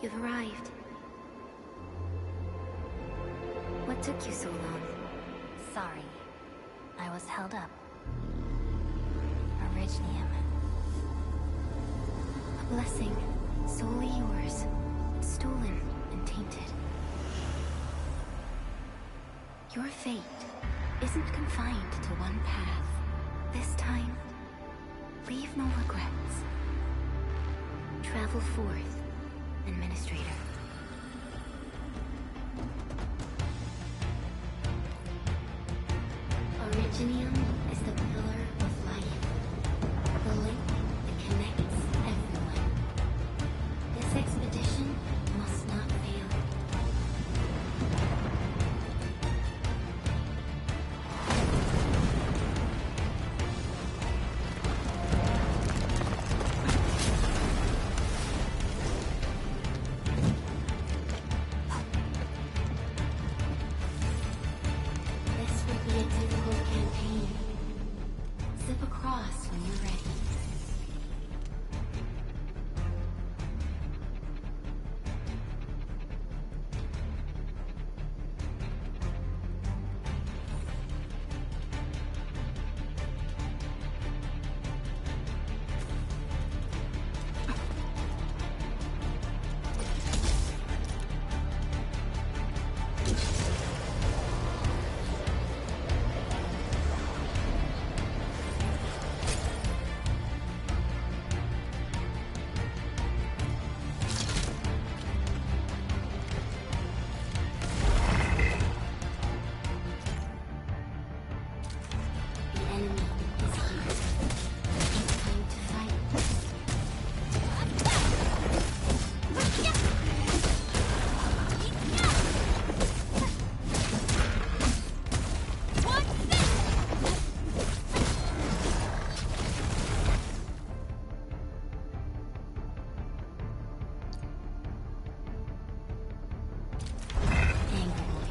You've arrived. What took you so long? Sorry. I was held up. Originium. A blessing, solely yours. Stolen and tainted. Your fate isn't confined to one path. This time, leave no regrets. Travel forth, Administrator. Originium is the pillar of life, the link that connects everyone. This expedition must not fail. This will be a difficult campaign. Zip across when you're ready. The enemy is here. It's time to fight. Angrily,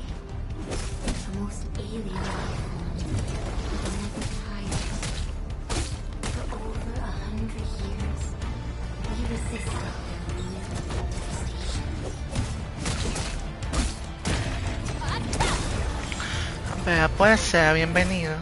the most alien life form, never tired. For over 100 years, we resisted their lethal devastation. Vea, puede ser, bienvenido.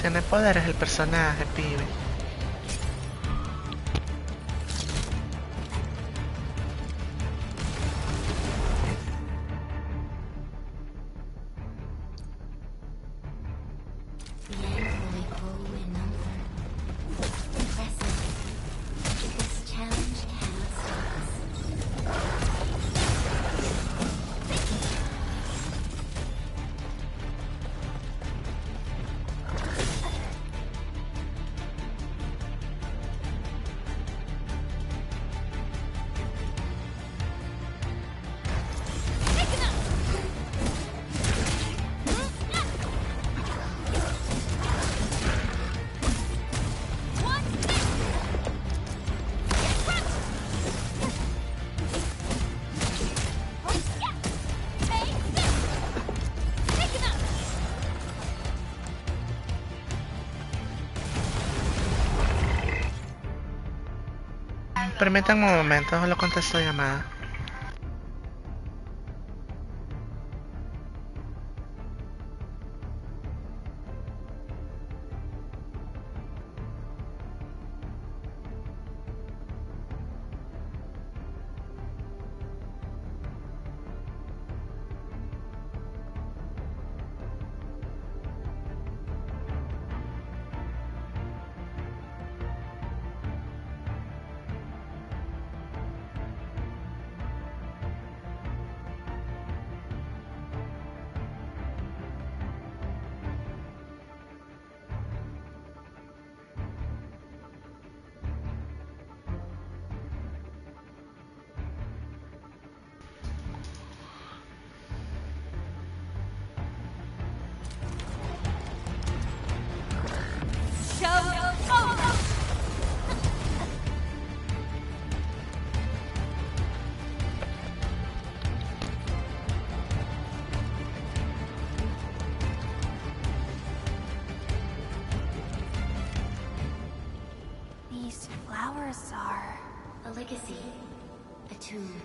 Tiene poderes el personaje, pibe. The angrily grow in number. Impressive. This challenge cannot stop us. Permítanme un momento, solo contesto llamada. legacy. A tomb.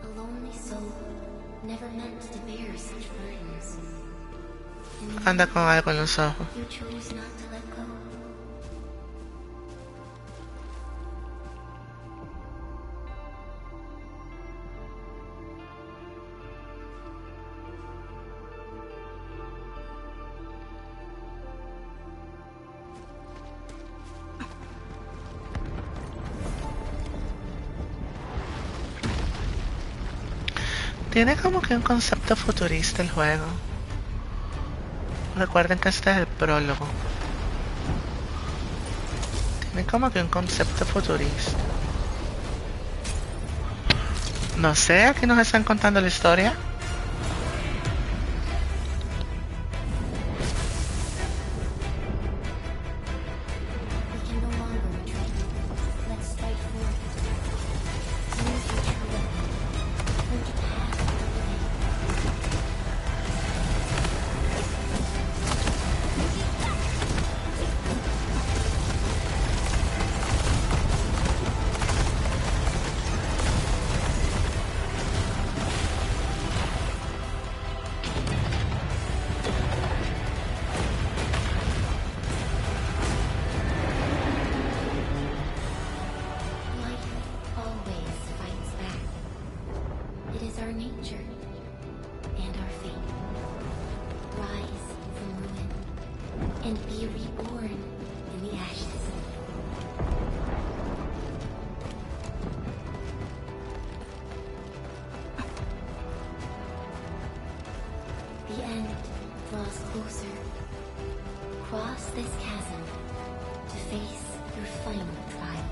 A lonely soul, never meant to bear such burdens. In the Anda end, con algo en los ojos. you chose not to let go. Tiene como que un concepto futurista el juego. Recuerden que este es el prólogo. Tiene como que un concepto futurista. No sé, aquí nos están contando la historia. We can no longer retreat. Let's strike forward. Use your true weapon. Forge a path to the light. Light always fights back. It is our nature and our fate. Rise from ruin and be reborn in the ashes. The end draws closer. Cross this chasm to face your final trial.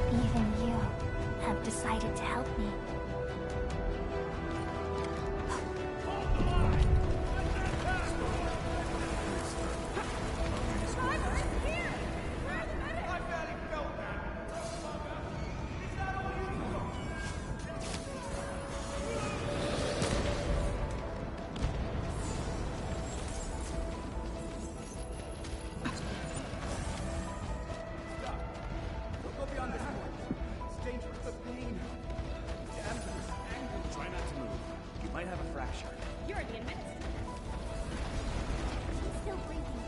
Even you have decided to help me. Don't go beyond this point. It's dangerous. The pain. Damn this angle. Try not to move. You might have a fracture. You're the admits. She's still breathing.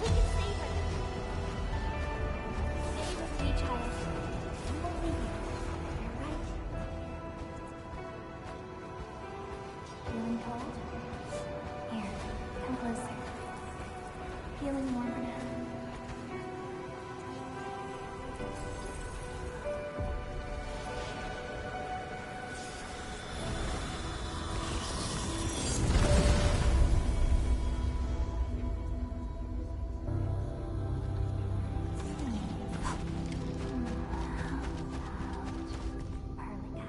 We can save her. Stay with me, child. We won't leave you. You're right. Feeling cold? Here, come closer. Feeling warmer now? Parlica.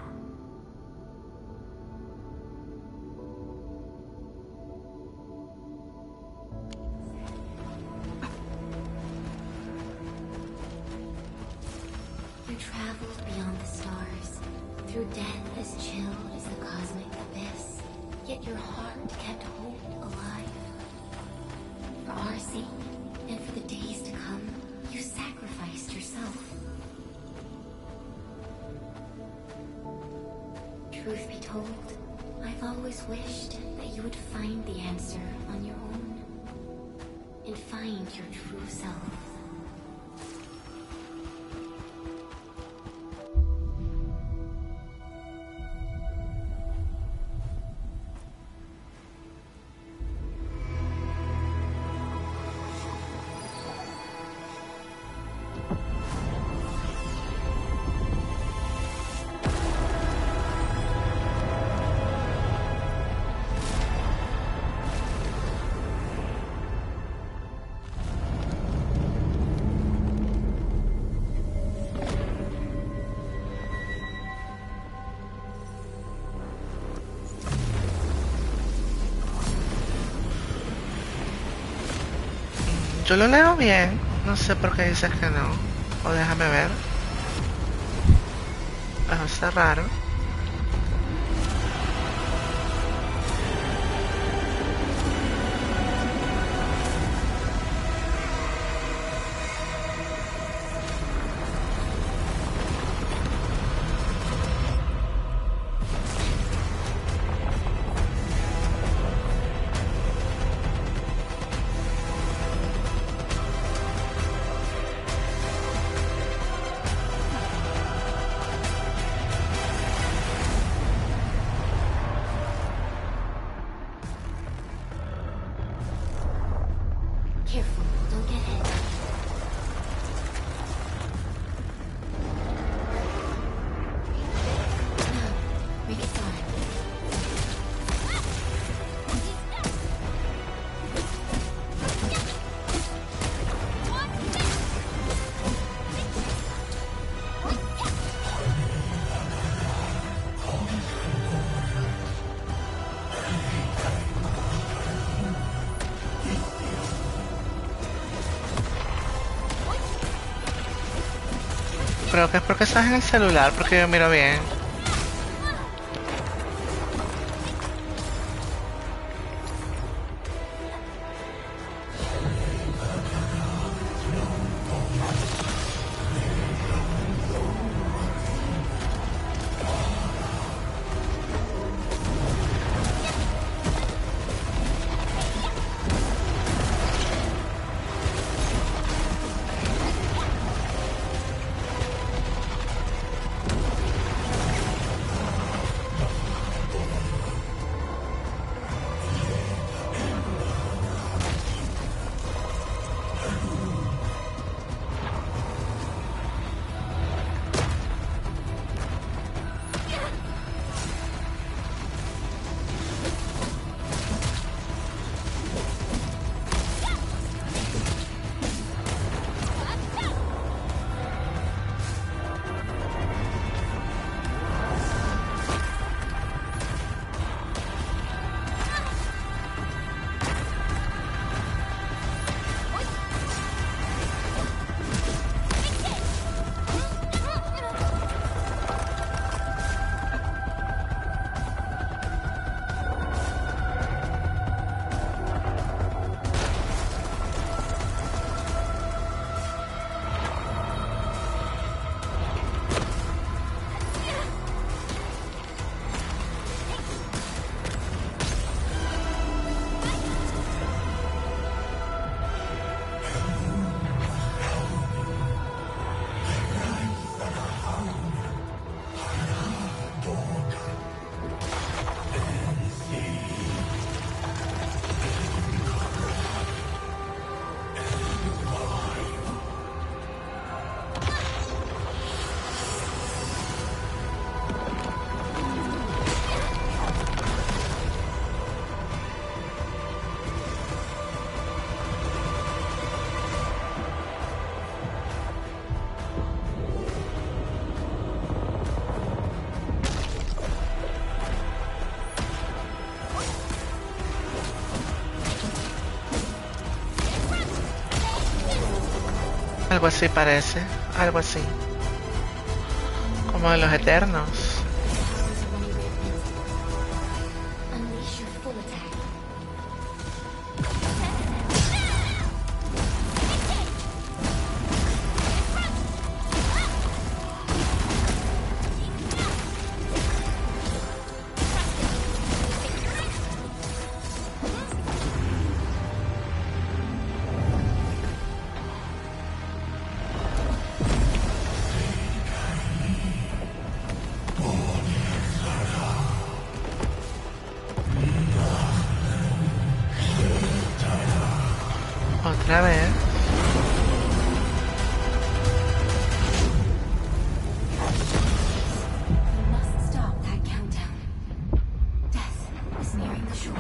You traveled beyond the stars, through death as chill as the cosmic abyss. Yet your heart kept hope alive. For our sake, and for the days to come, you sacrificed yourself. Truth be told, I've always wished that you would find the answer on your own. And find your true self. Yo lo leo bien. No sé por qué dices que no. O déjame ver. Eso está raro. Careful, don't get hit. Now, make it fine. Creo que es porque estás en el celular, porque yo miro bien. Algo así parece, algo así. Como en los Eternos. Unleash your full attack. Otra vez. We must stop that countdown. Death is nearing the shore.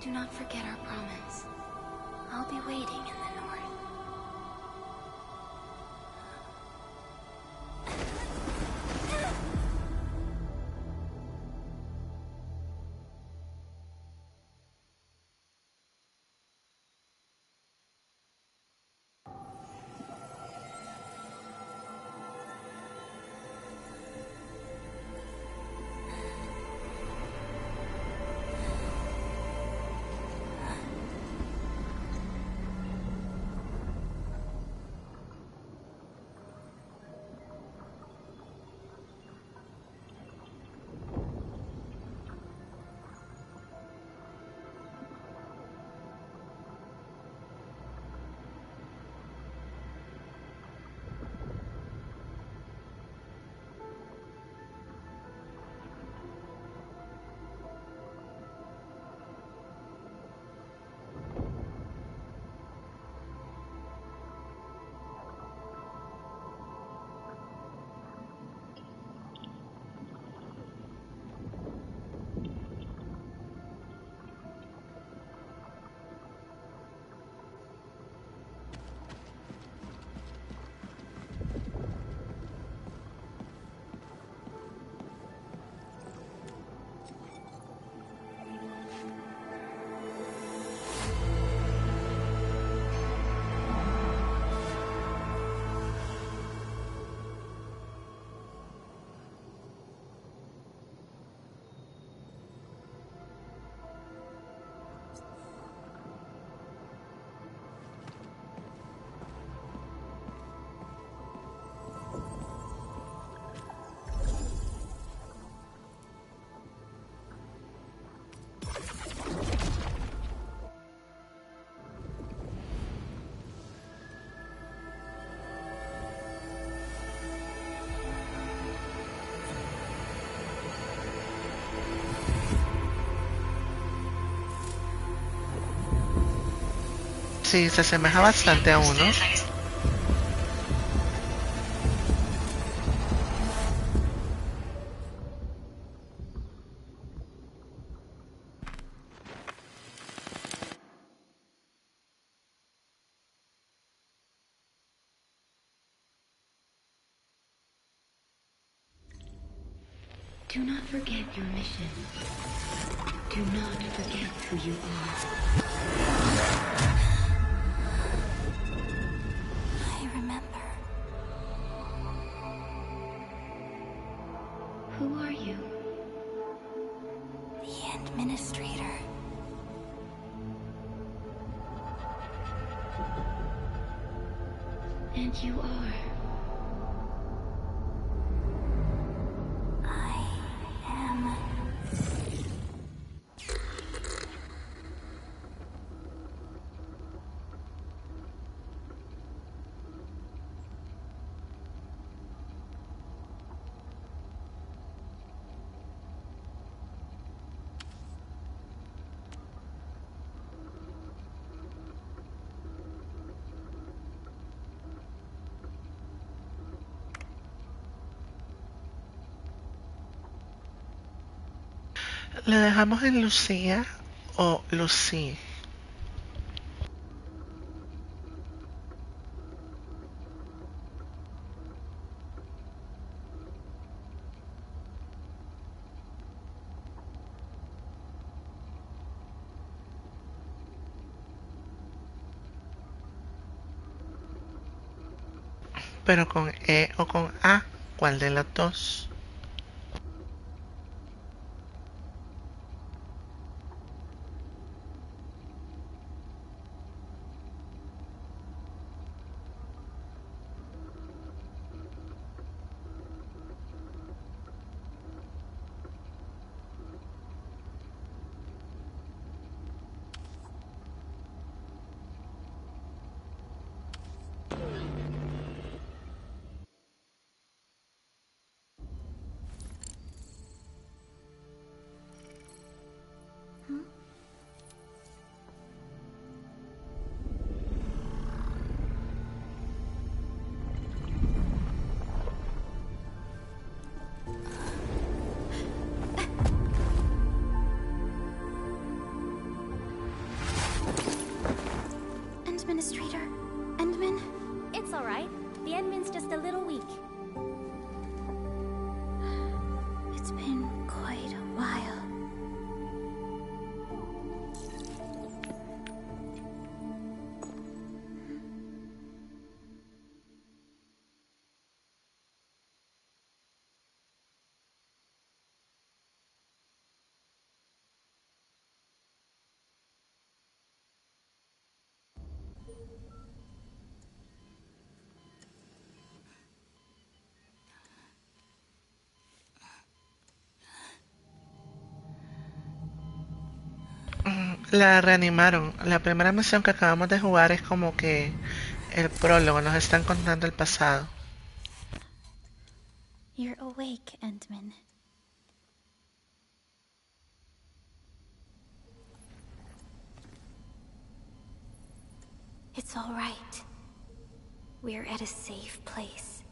Do not forget our promise. I'll be waiting in the north. Sí, se asemeja bastante a uno. Do not forget your mission. Do not forget who you are. I remember. Who are you? The Administrator. And you are. I am... ¿Le dejamos en Lucía o Lucy? Pero con E o con A, ¿cuál de las dos? la reanimaron. La primera misión que acabamos de jugar es como que el prólogo, nos están contando el pasado. You're awake, Endman. It's all right. We're at a safe place.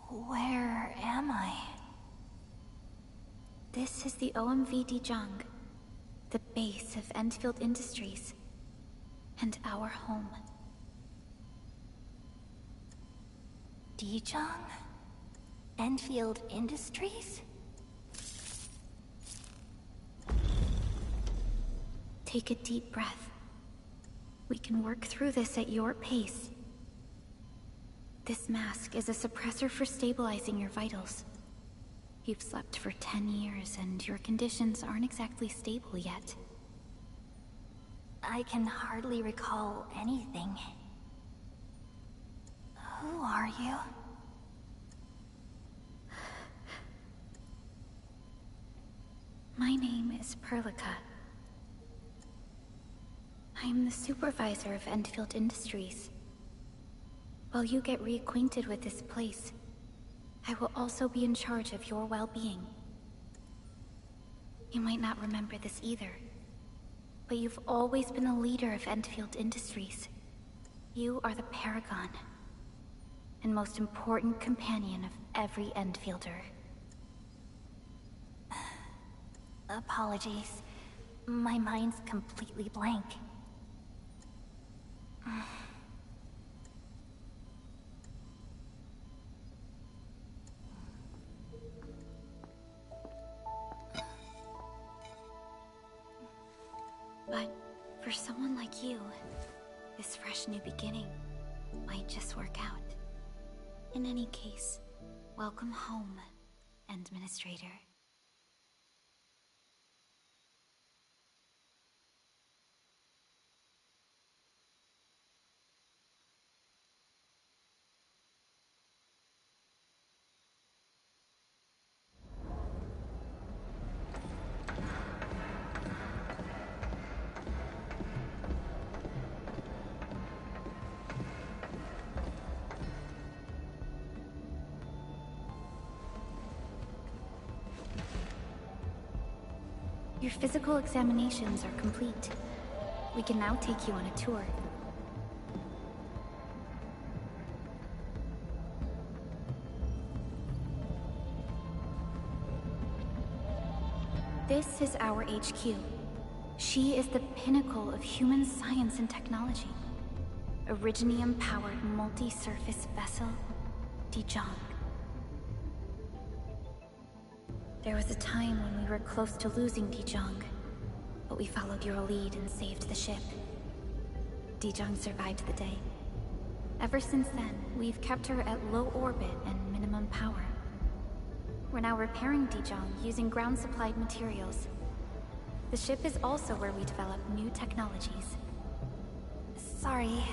Where am I? This is the OMV Dijong, the base of Endfield Industries, and our home. Dijong? Endfield Industries? Take a deep breath. We can work through this at your pace. This mask is a suppressor for stabilizing your vitals. You've slept for 10 years, and your conditions aren't exactly stable yet. I can hardly recall anything. Who are you? My name is Perlica. I'm the supervisor of Endfield Industries. While you get reacquainted with this place, I will also be in charge of your well-being. You might not remember this either, but you've always been the leader of Endfield Industries. You are the paragon, and most important companion of every Endfielder. Apologies. My mind's completely blank. But for someone like you, this fresh new beginning might just work out. In any case, welcome home, Administrator. Your physical examinations are complete. We can now take you on a tour. This is our HQ. She is the pinnacle of human science and technology. Originium-powered multi-surface vessel, Dijong. There was a time when we were close to losing Dijong, but we followed your lead and saved the ship. Dijong survived the day. Ever since then, we've kept her at low orbit and minimum power. We're now repairing Dijong using ground-supplied materials. The ship is also where we develop new technologies. Sorry,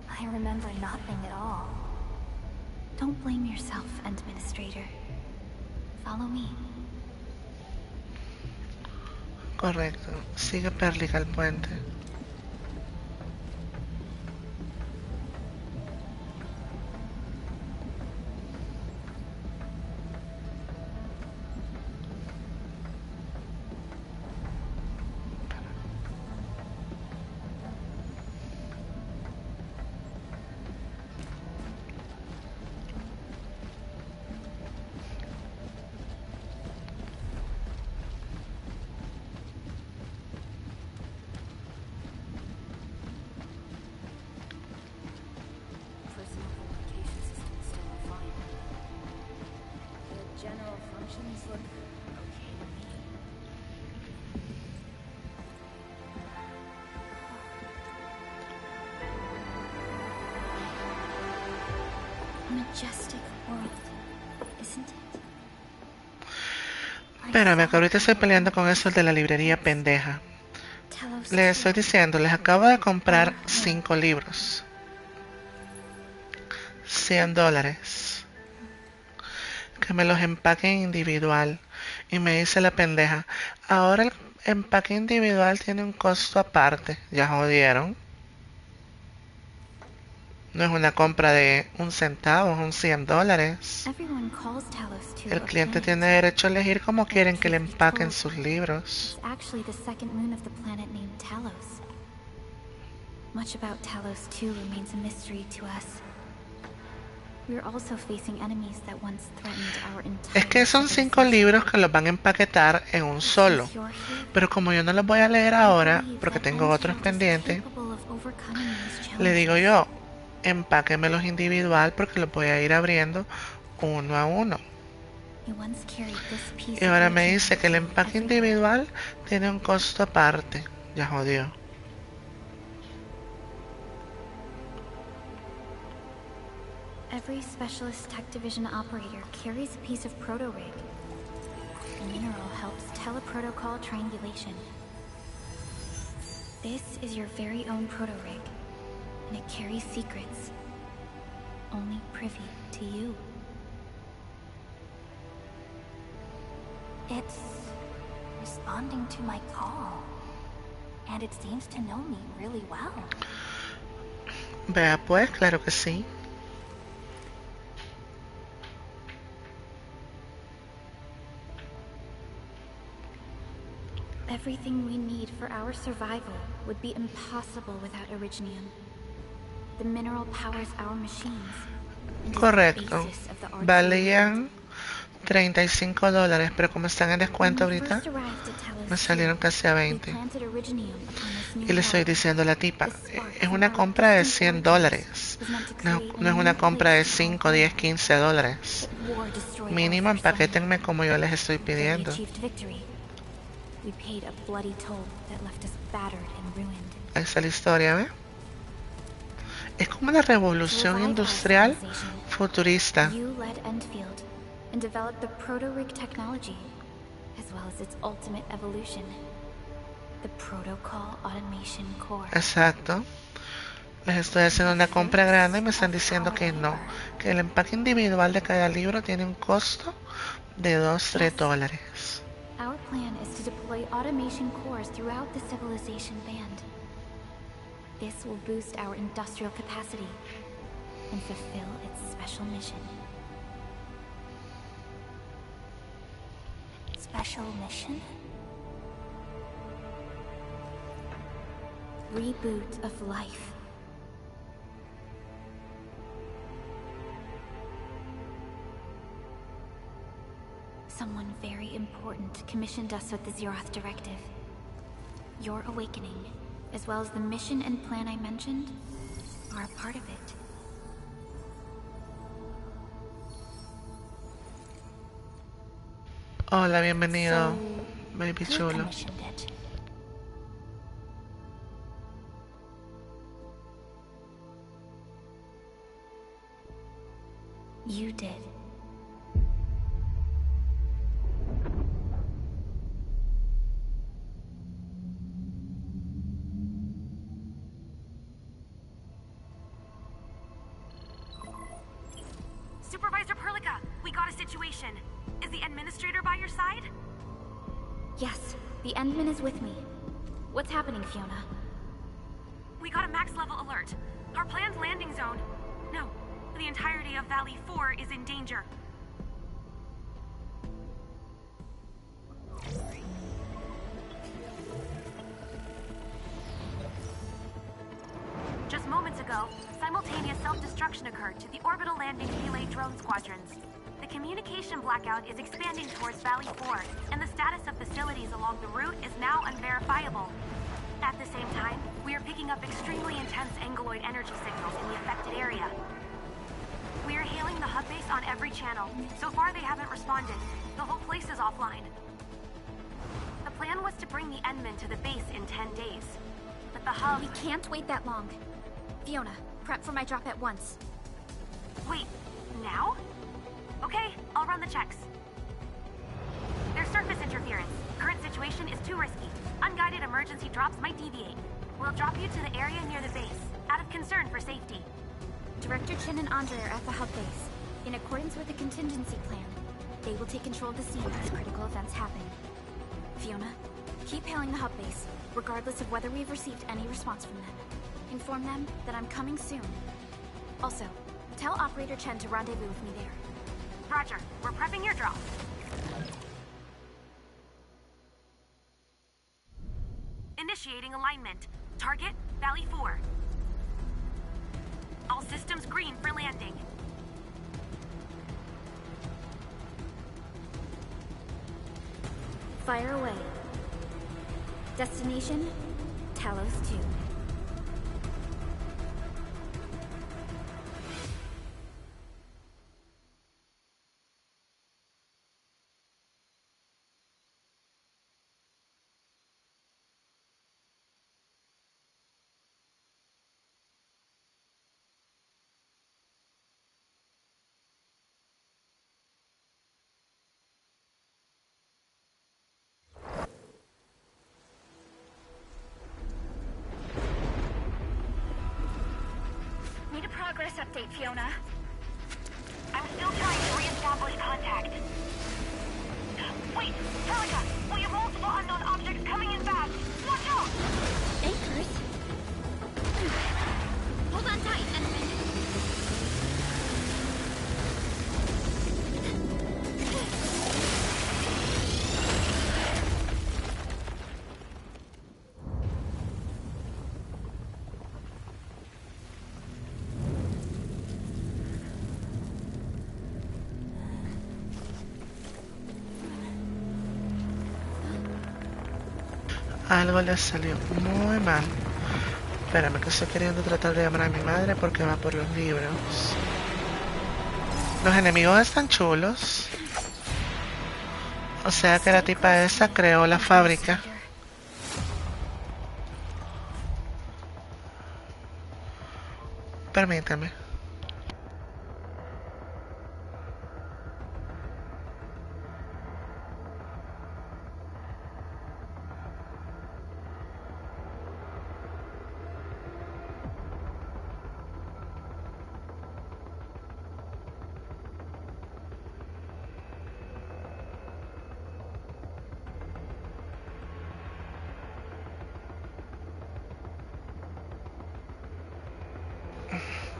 I remember nothing at all. Don't blame yourself, Administrator. Follow me. Correcto. Sigue Perlica al puente. Personal communication system is still offline. The general functions look okay to me. Majestic world, isn't it? Espérame, que ahorita estoy peleando con eso de la librería pendeja. Talos Les too. estoy diciendo, les acabo de comprar 5 libros. $100. Que me los empaquen individual. Y me dice la pendeja, ahora el empaque individual tiene un costo aparte. Ya jodieron. No es una compra de un centavo, son $100. Everyone calls Talos too El a cliente planet. tiene derecho a elegir cómo But quieren que le truth be empaquen told, sus libros. it's actually the second moon of the planet named Talos. Much about Talos too remains a mystery to us. We're also facing enemies that once threatened our entire Es que son 5 civilization. libros que los van a empaquetar en un solo. Since you're here, Pero como yo no los voy a leer I ahora, believe porque that tengo otros Endfield is pendientes, capable of overcoming these le digo challenges. yo, empáquemelos individual porque los voy a ir abriendo uno a uno. You once carried this piece Y of ahora your me journey dice que el with you empaque everywhere. individual tiene un costo aparte. Ya jodió. Every Specialist Tech Division operator carries a piece of proto-rig. The mineral helps teleprotocol triangulation. This is your very own proto-rig, and it carries secrets only privy to you. It's responding to my call. And it seems to know me really well. Vea pues, claro que sí. Everything we need for our survival would be impossible without Originium. The mineral powers our machines. And is the Correcto. basis of the arts we Valían $35, pero como están en descuento When we ahorita, first arrived at Talos me salieron II, casi a we 20. planted Originium upon this new Y le estoy world. diciendo a la tipa, The spark es from una our compra de distant $100. origins was meant to No, create a no es new una compra de place to call 5, home. 10, $15. But war destroyed Mínimo Earth for so many. empaquétenme como yo les estoy Though we pidiendo. achieved victory, we paid a bloody toll that left us battered and ruined. Ahí está la historia, ¿ve? Es como una To revolución revive our industrial civilization, futurista. you led Endfield and developed the proto-rig technology, as well as its ultimate evolution, the Protocol Automation Core. Exacto. Les estoy haciendo una compra grande y me están diciendo que no. Que el empaque individual de cada libro tiene un costo de $2-3. Our plan is to deploy automation cores throughout the civilization band. This will boost our industrial capacity and fulfill its special mission. Special mission? Reboot of life. Someone very important commissioned us with the Zeroth Directive. Your awakening, as well as the mission and plan I mentioned, are a part of it. Hola, bienvenido, So, baby who chulo. commissioned it? You did. Supervisor Perlica, we got a situation. Is the administrator by your side? Yes, the Endman is with me. What's happening, Fiona? We got a max level alert. Our planned landing zone. No, the entirety of Valley 4 is in danger. Just moments ago, simultaneous self-destruction occurred to the orbital landing relay drone squadrons. The communication blackout is expanding towards Valley 4, and the status of facilities along the route is now unverifiable. At the same time, we are picking up extremely intense angeloid energy signals in the affected area. We are hailing the hub base on every channel. So far, they haven't responded. The whole place is offline. The plan was to bring the Endman to the base in 10 days. But the hub... We can't wait that long. Fiona, prep for my drop at once. Wait, now? Okay, I'll run the checks. Their surface interference. Current situation is too risky. Unguided emergency drops might deviate. We'll drop you to the area near the base, out of concern for safety. Director Chen and Andre are at the hub base. In accordance with the contingency plan, they will take control of the scene as critical events happen. Fiona, keep hailing the hub base, regardless of whether we've received any response from them. Inform them that I'm coming soon. Also, tell Operator Chen to rendezvous with me there. Roger, we're prepping your drop. Initiating alignment. Target, Valley 4. All systems green for landing. Fire away. Destination, Talos 2. Need a progress update, Fiona. I'm still trying to re-establish contact. Wait, Celica, we have multiple unknown objects coming in fast. Watch out! Anchors? Hold on tight, Enderman. Algo le salió muy mal. Espérame que estoy queriendo tratar de llamar a mi madre porque va por los libros. Los enemigos están chulos. O sea que la tipa esa creó la fábrica. Permítame.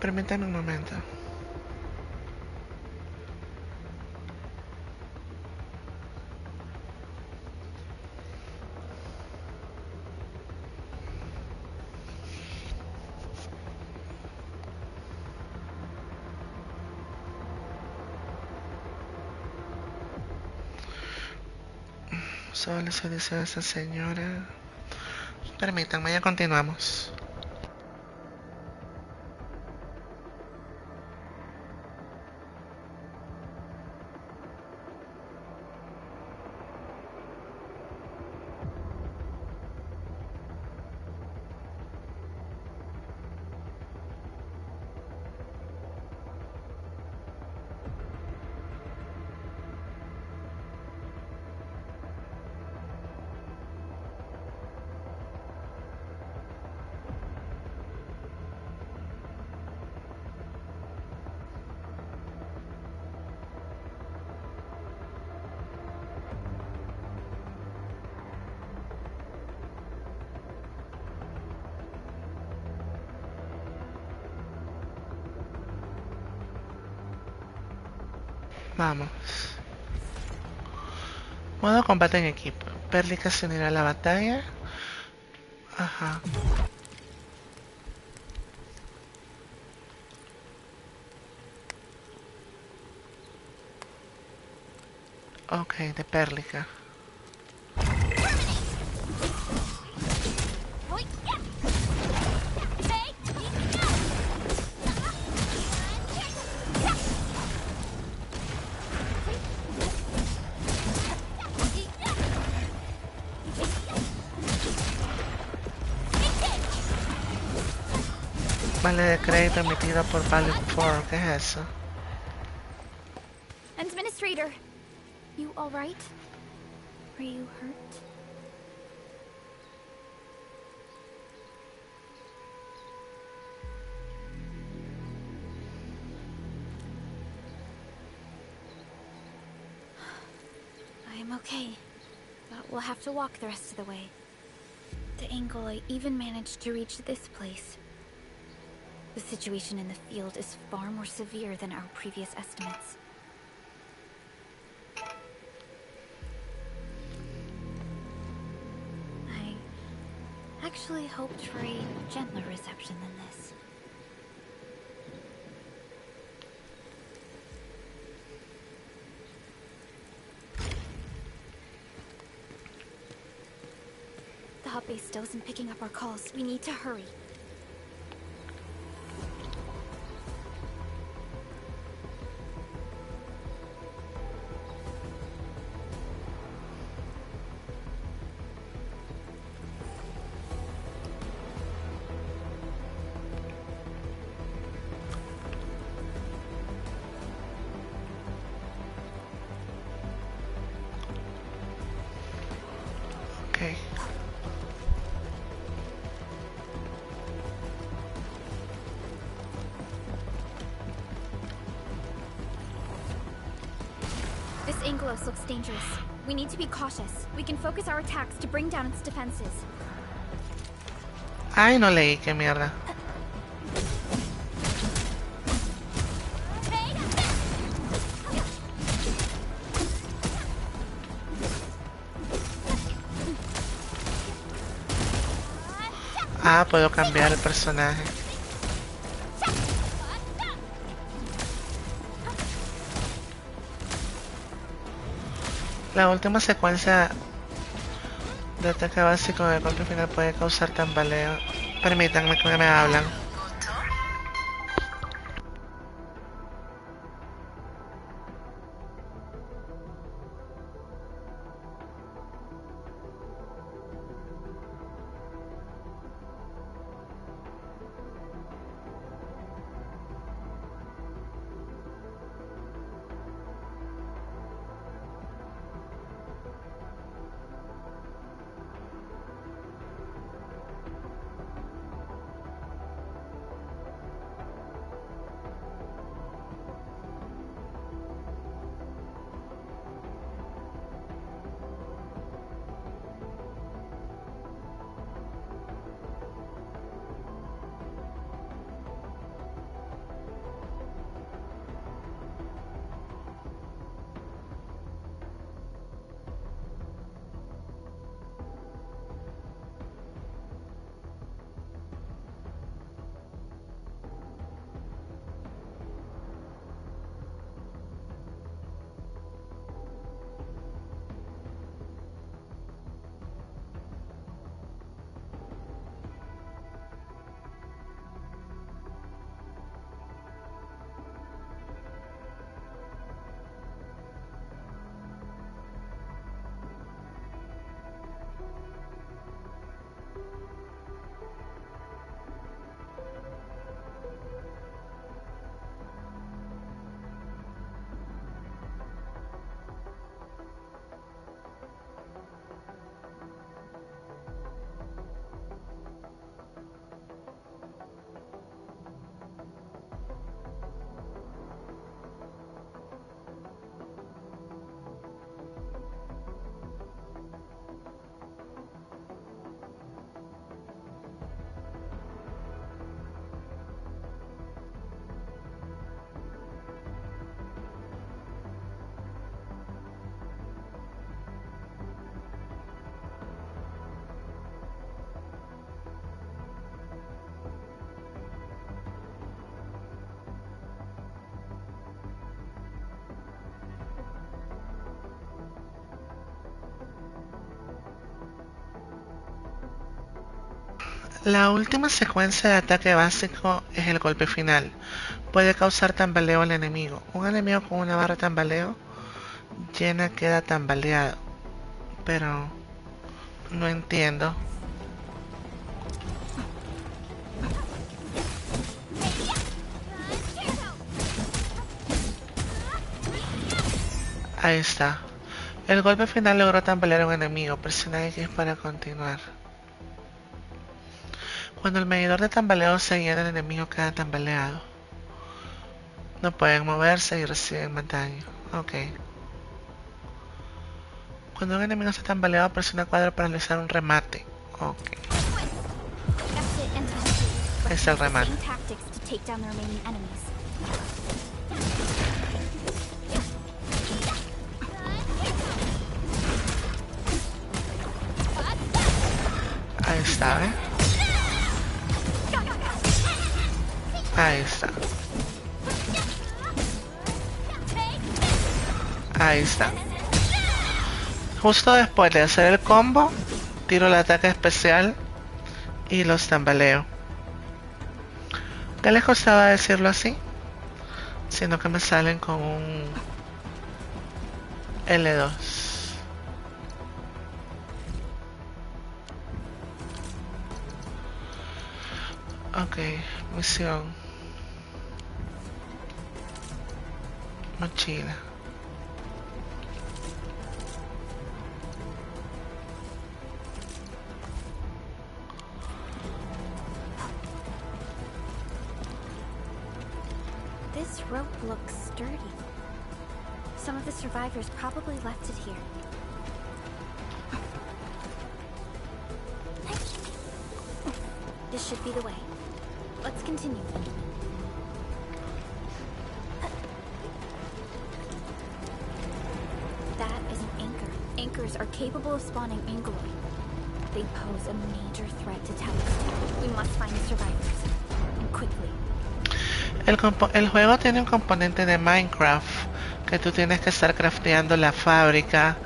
Permítame un momento. Solo se dice a esa señora. Permítanme, ya continuamos. Vamos. Modo combate en equipo. Perlica se unirá a la batalla. Ajá. Ok, de Perlica. Vale de crédito emitido por Valley 4. ¿Qué es eso? Administrator, you all right? Are you hurt? I am okay, but we'll have to walk the rest of the way. The angle I even managed to reach this place. The situation in the field is far more severe than our previous estimates. I actually hoped for a gentler reception than this. The hub base still isn't picking up our calls. We need to hurry. Okay. This Angelos looks dangerous. We need to be cautious. We can focus our attacks to bring down its defenses. Ay, no leí, qué mierda. Ah, puedo cambiar el personaje. La última secuencia de ataque básico de golpe final puede causar tambaleo. Permítanme que me hablan. La última secuencia de ataque básico es el golpe final. Puede causar tambaleo al enemigo. Un enemigo con una barra de tambaleo llena queda tambaleado. Pero no entiendo. Ahí está. El golpe final logró tambalear a un enemigo. Presiona X para continuar. Cuando el medidor de tambaleo se llena, el enemigo queda tambaleado. No pueden moverse y reciben más daño. Ok. Cuando un enemigo está tambaleado, presiona cuadro para realizar un remate. Ok. Es el remate. Ahí está, ¿eh? Ahí está. Ahí está. Justo después de hacer el combo, tiro el ataque especial y los tambaleo. ¿Qué les costaba decirlo así? Sino que me salen con un L2. Ok, misión. Mochila. This rope looks sturdy. Some of the survivors probably left it here. This should be the way. Let's continue. That is an anchor. Anchors are capable of spawning Angoloid. They pose a major threat to Tellus. We must find the survivors. And quickly. El juego tiene un componente de Minecraft que tú tienes que estar crafteando la fábrica,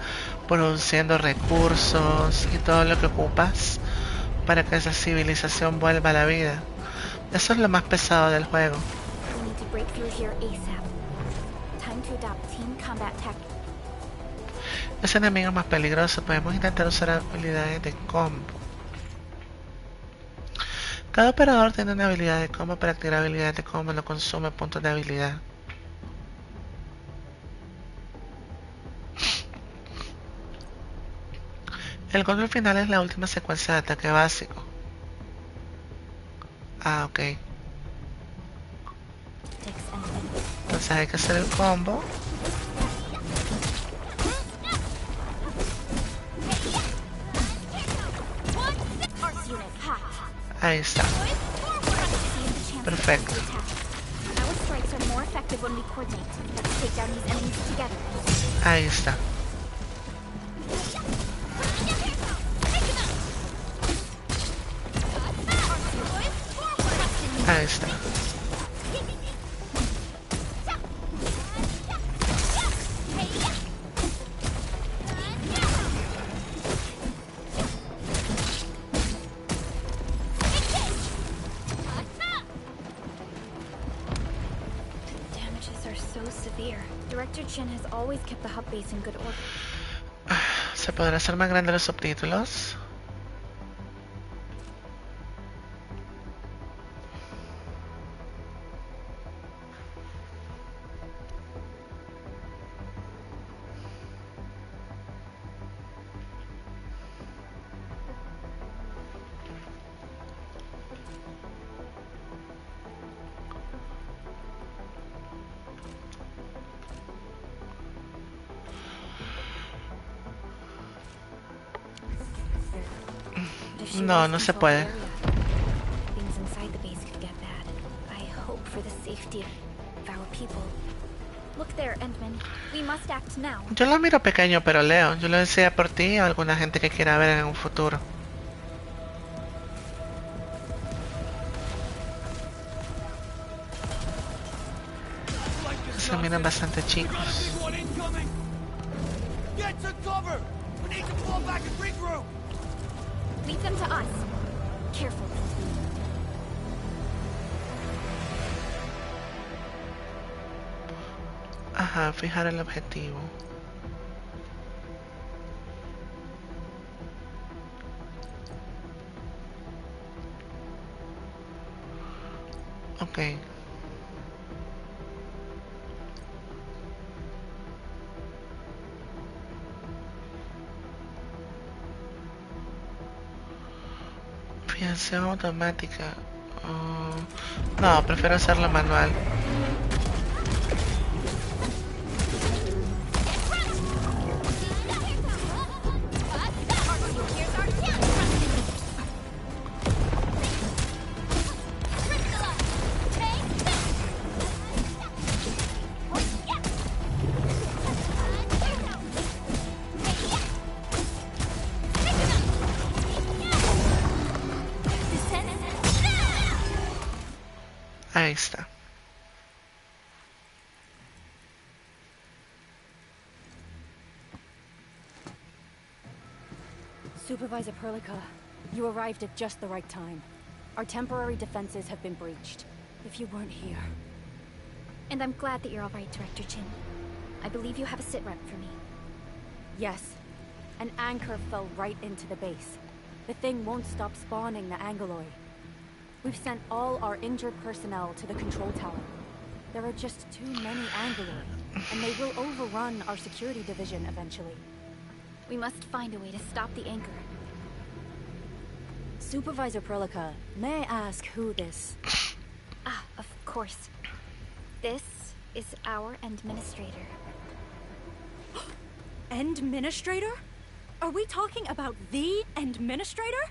produciendo recursos y todo lo que ocupas para que esa civilización vuelva a la vida. Eso es lo más pesado del juego. Ese enemigo es más peligroso. Podemos intentar usar habilidades de combo. Cada operador tiene una habilidad de combo. Para activar habilidades de combo no consume puntos de habilidad. El golpe final es la última secuencia de ataque básico. Ah, ok. Entonces hay que hacer el combo. Ahí está. Perfecto. Ahí está. Ahí está. ¿Se podrá hacer más grande los subtítulos? No, no se puede. Yo lo miro pequeño, pero leo. Yo lo decía por ti o alguna gente que quiera ver en un futuro. Se miran bastante chicos. Lead them to us. Careful. Ajá, fijar el objetivo. Ok. Fijación automática. No, prefiero hacerlo manual. Ahí está. Supervisor Perlica, you arrived at just the right time. Our temporary defenses have been breached. If you weren't here... And I'm glad that you're all right, Director Chin. I believe you have a sit rep for me. Yes. An anchor fell right into the base. The thing won't stop spawning the Angoloi. We've sent all our injured personnel to the control tower. There are just too many Angoloi, and they will overrun our security division eventually. We must find a way to stop the anchor. Supervisor Perlica, may I ask who this... Ah, of course. This is our administrator. Administrator? Are we talking about the administrator?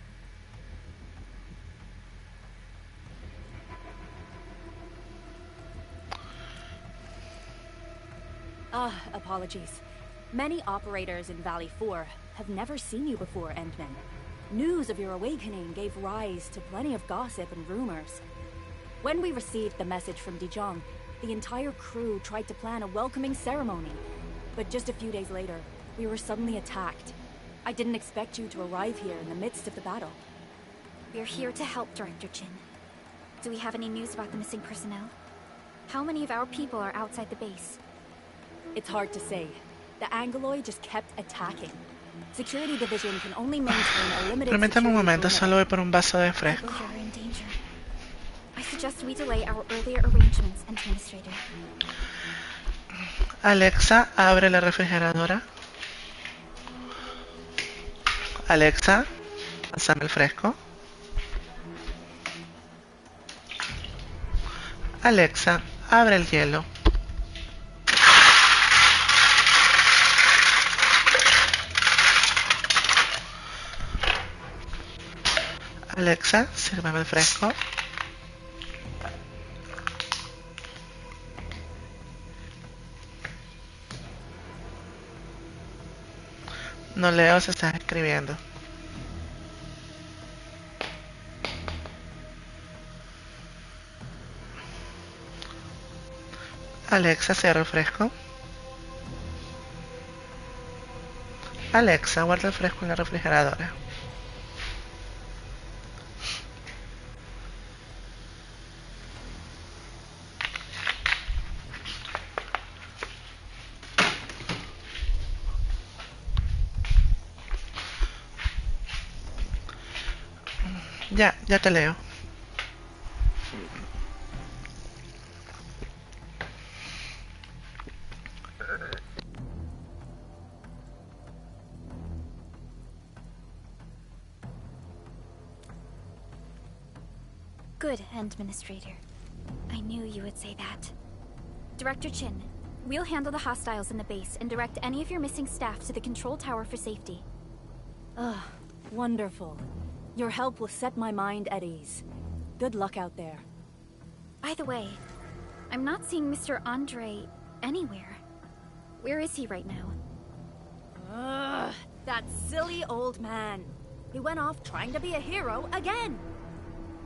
Apologies. Many operators in Valley 4 have never seen you before, Endman. News of your awakening gave rise to plenty of gossip and rumors. When we received the message from Dijong, the entire crew tried to plan a welcoming ceremony. But just a few days later, we were suddenly attacked. I didn't expect you to arrive here in the midst of the battle. We're here to help, Director Chin. Do we have any news about the missing personnel? How many of our people are outside the base? It's hard to say. The Angoloi just kept attacking. Security division can only maintain a limited Permítame un momento, solo voy por un vaso de I fresco. believe you're in danger. I suggest we delay our earlier arrangements, Administrator. Alexa, abre la refrigeradora. Alexa, pásame el fresco. Alexa, abre el hielo. Alexa, sírveme el fresco. No leo si estás escribiendo. Alexa, cierra el fresco. Alexa, guarda el fresco en la refrigeradora. Ya te leo. Good, Administrator. I knew you would say that. Director Chin, we'll handle the hostiles in the base and direct any of your missing staff to the control tower for safety. Ugh, wonderful. Your help will set my mind at ease. Good luck out there. By the way, I'm not seeing Mr. Andre anywhere. Where is he right now? Ugh, that silly old man. He went off trying to be a hero again.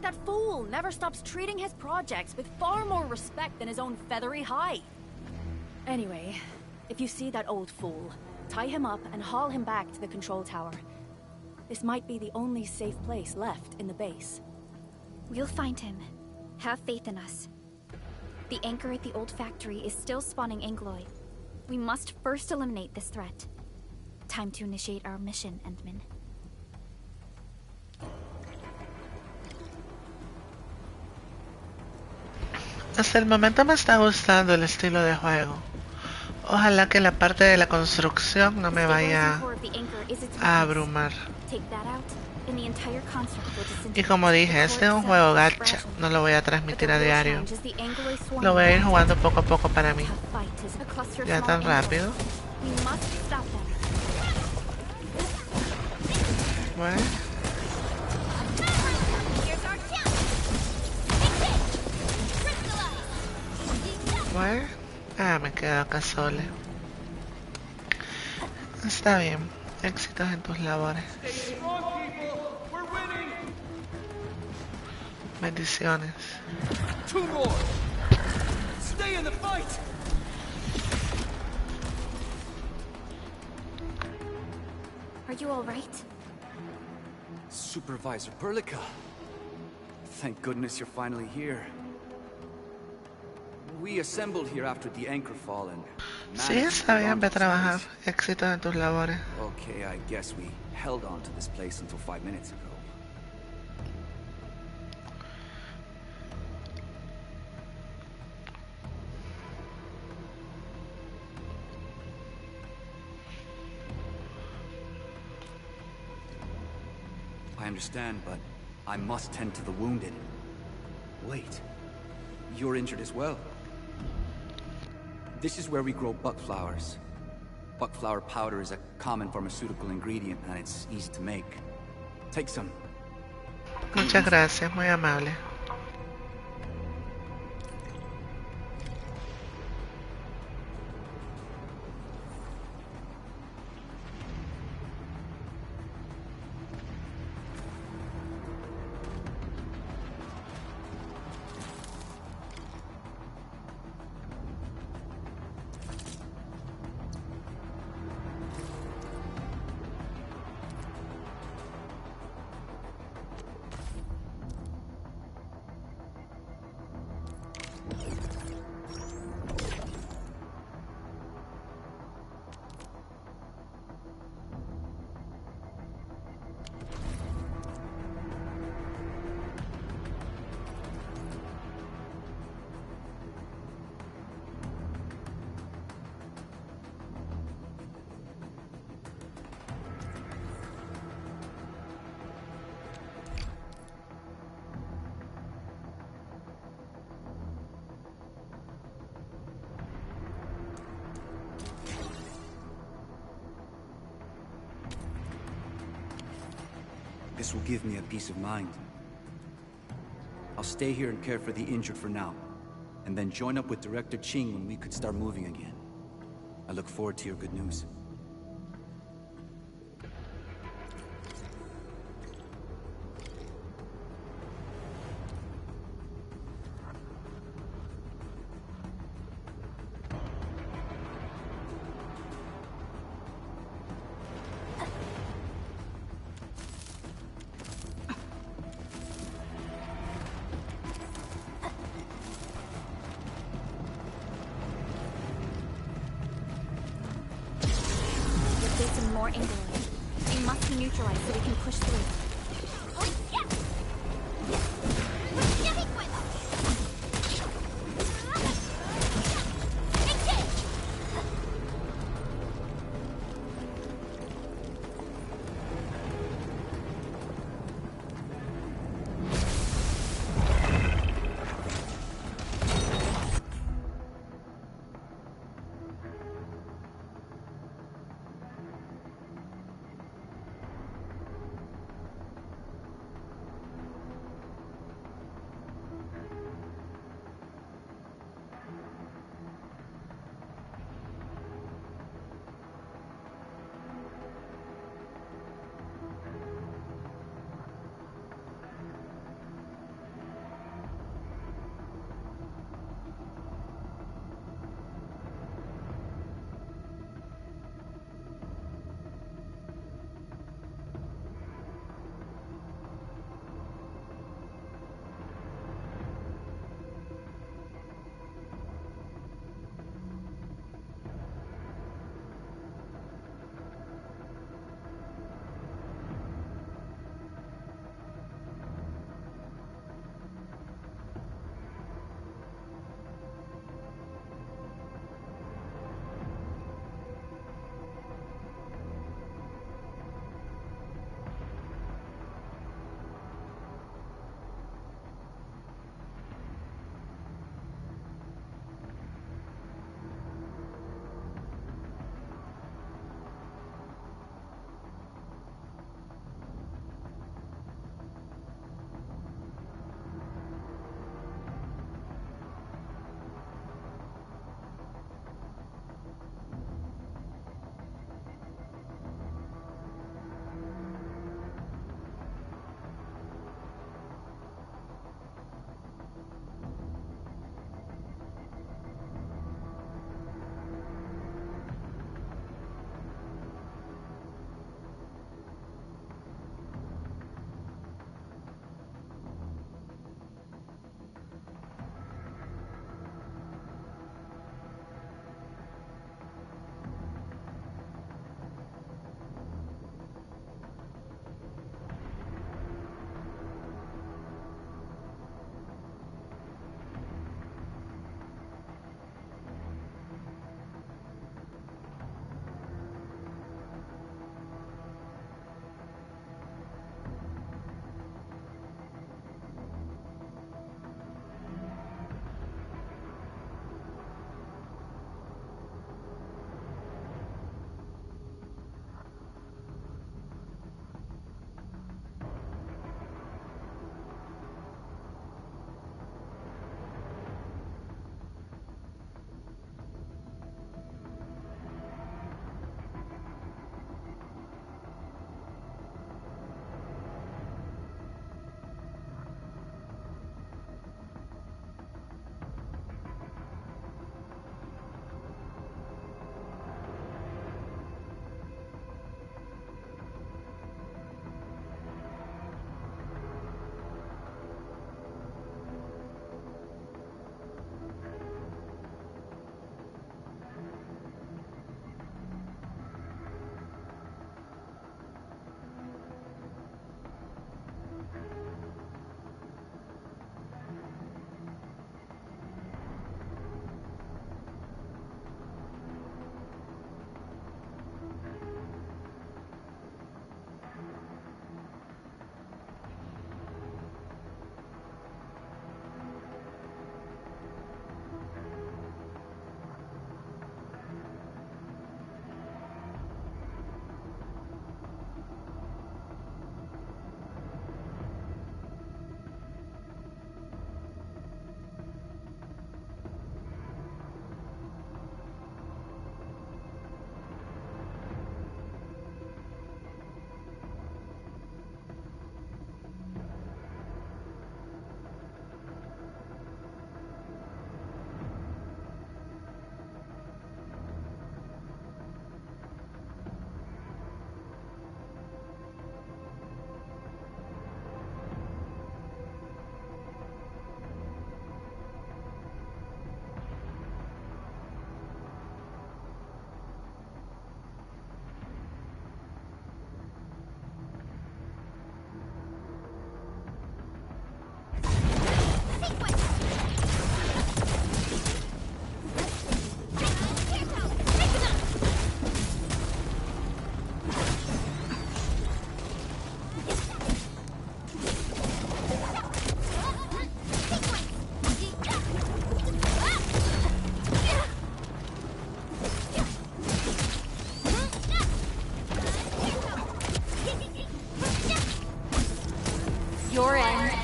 That fool never stops treating his projects with far more respect than his own feathery hide. Anyway, if you see that old fool, tie him up and haul him back to the control tower. This might be the only safe place left in the base. We'll find him. Have faith in us. The anchor at the old factory is still spawning Angoloi. We must first eliminate this threat. Time to initiate our mission, Endman. Hasta el momento me está gustando el estilo de juego. Ojalá que la parte de la construcción no me vaya a abrumar. Take that out, in the entire construct will disintegrate. Y como dije, este es un juego gacha, no lo voy a transmitir a diario. Lo voy a ir jugando poco a poco para mí. Ya tan rápido. Bueno. Bueno. Ah, me quedo acá sola. Está bien. Éxitos en tus labores. Bendiciones. Two more. Stay in the fight. Are you all right? Supervisor Perlica. Thank goodness you're finally here. We assembled here after the anchor fall and Sí, está bien, ve a trabajar. Éxitos en tus labores. Okay, I guess we held on to this place until 5 minutes ago. I understand, but I must tend to the wounded. Wait, you're injured as well. This is where we grow buckflowers. Buckflower powder is a common pharmaceutical ingredient and it's easy to make. Take some. Muchas gracias, muy amable. This will give me a peace of mind. I'll stay here and care for the injured for now, and then join up with Director Ching when we could start moving again. I look forward to your good news. More Ingoloid. They must be neutralized so we can push through.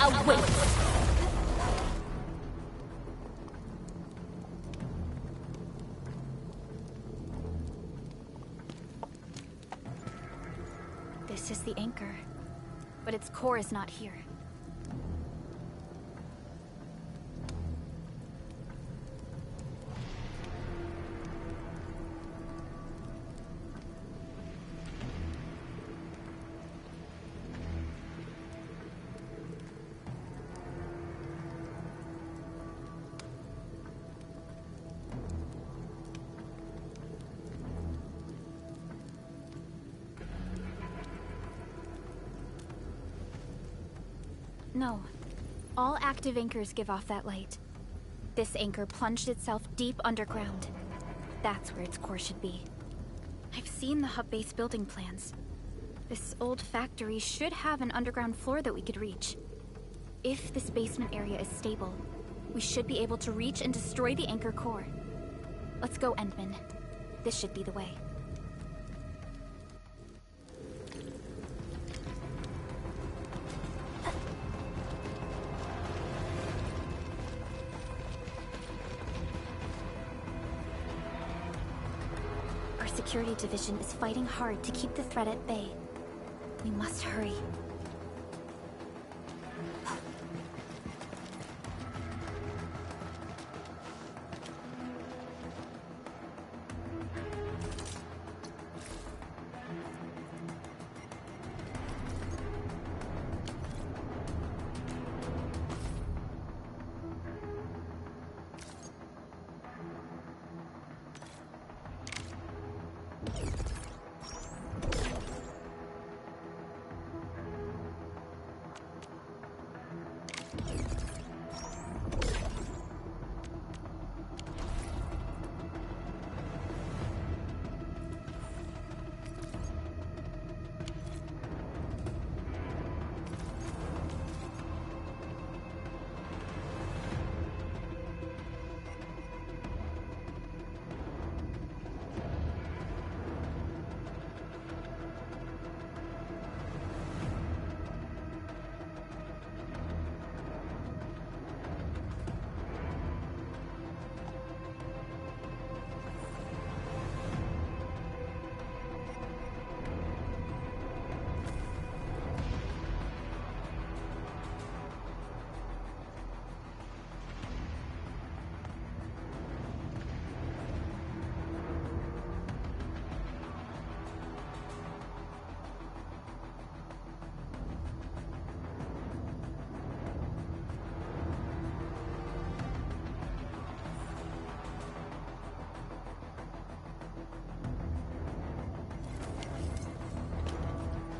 awaits! This is the anchor, but its core is not here. No. All active anchors give off that light. This anchor plunged itself deep underground. That's where its core should be. I've seen the hub base building plans. This old factory should have an underground floor that we could reach. If this basement area is stable, we should be able to reach and destroy the anchor core. Let's go, Endman. This should be the way. Security division is fighting hard to keep the threat at bay. We must hurry.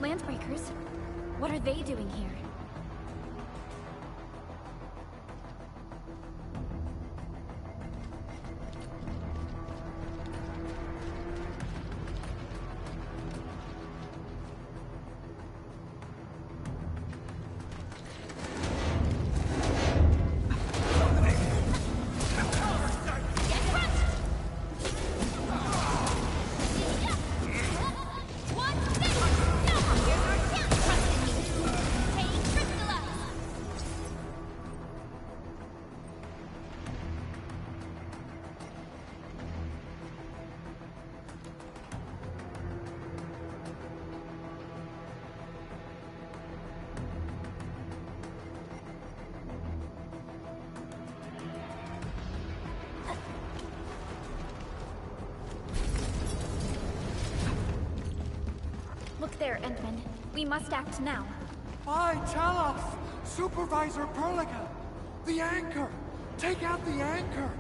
Landbreakers? What are they doing here? Look there, Endman. We must act now. Aye, tell us! Supervisor Perlica! The anchor! Take out the anchor!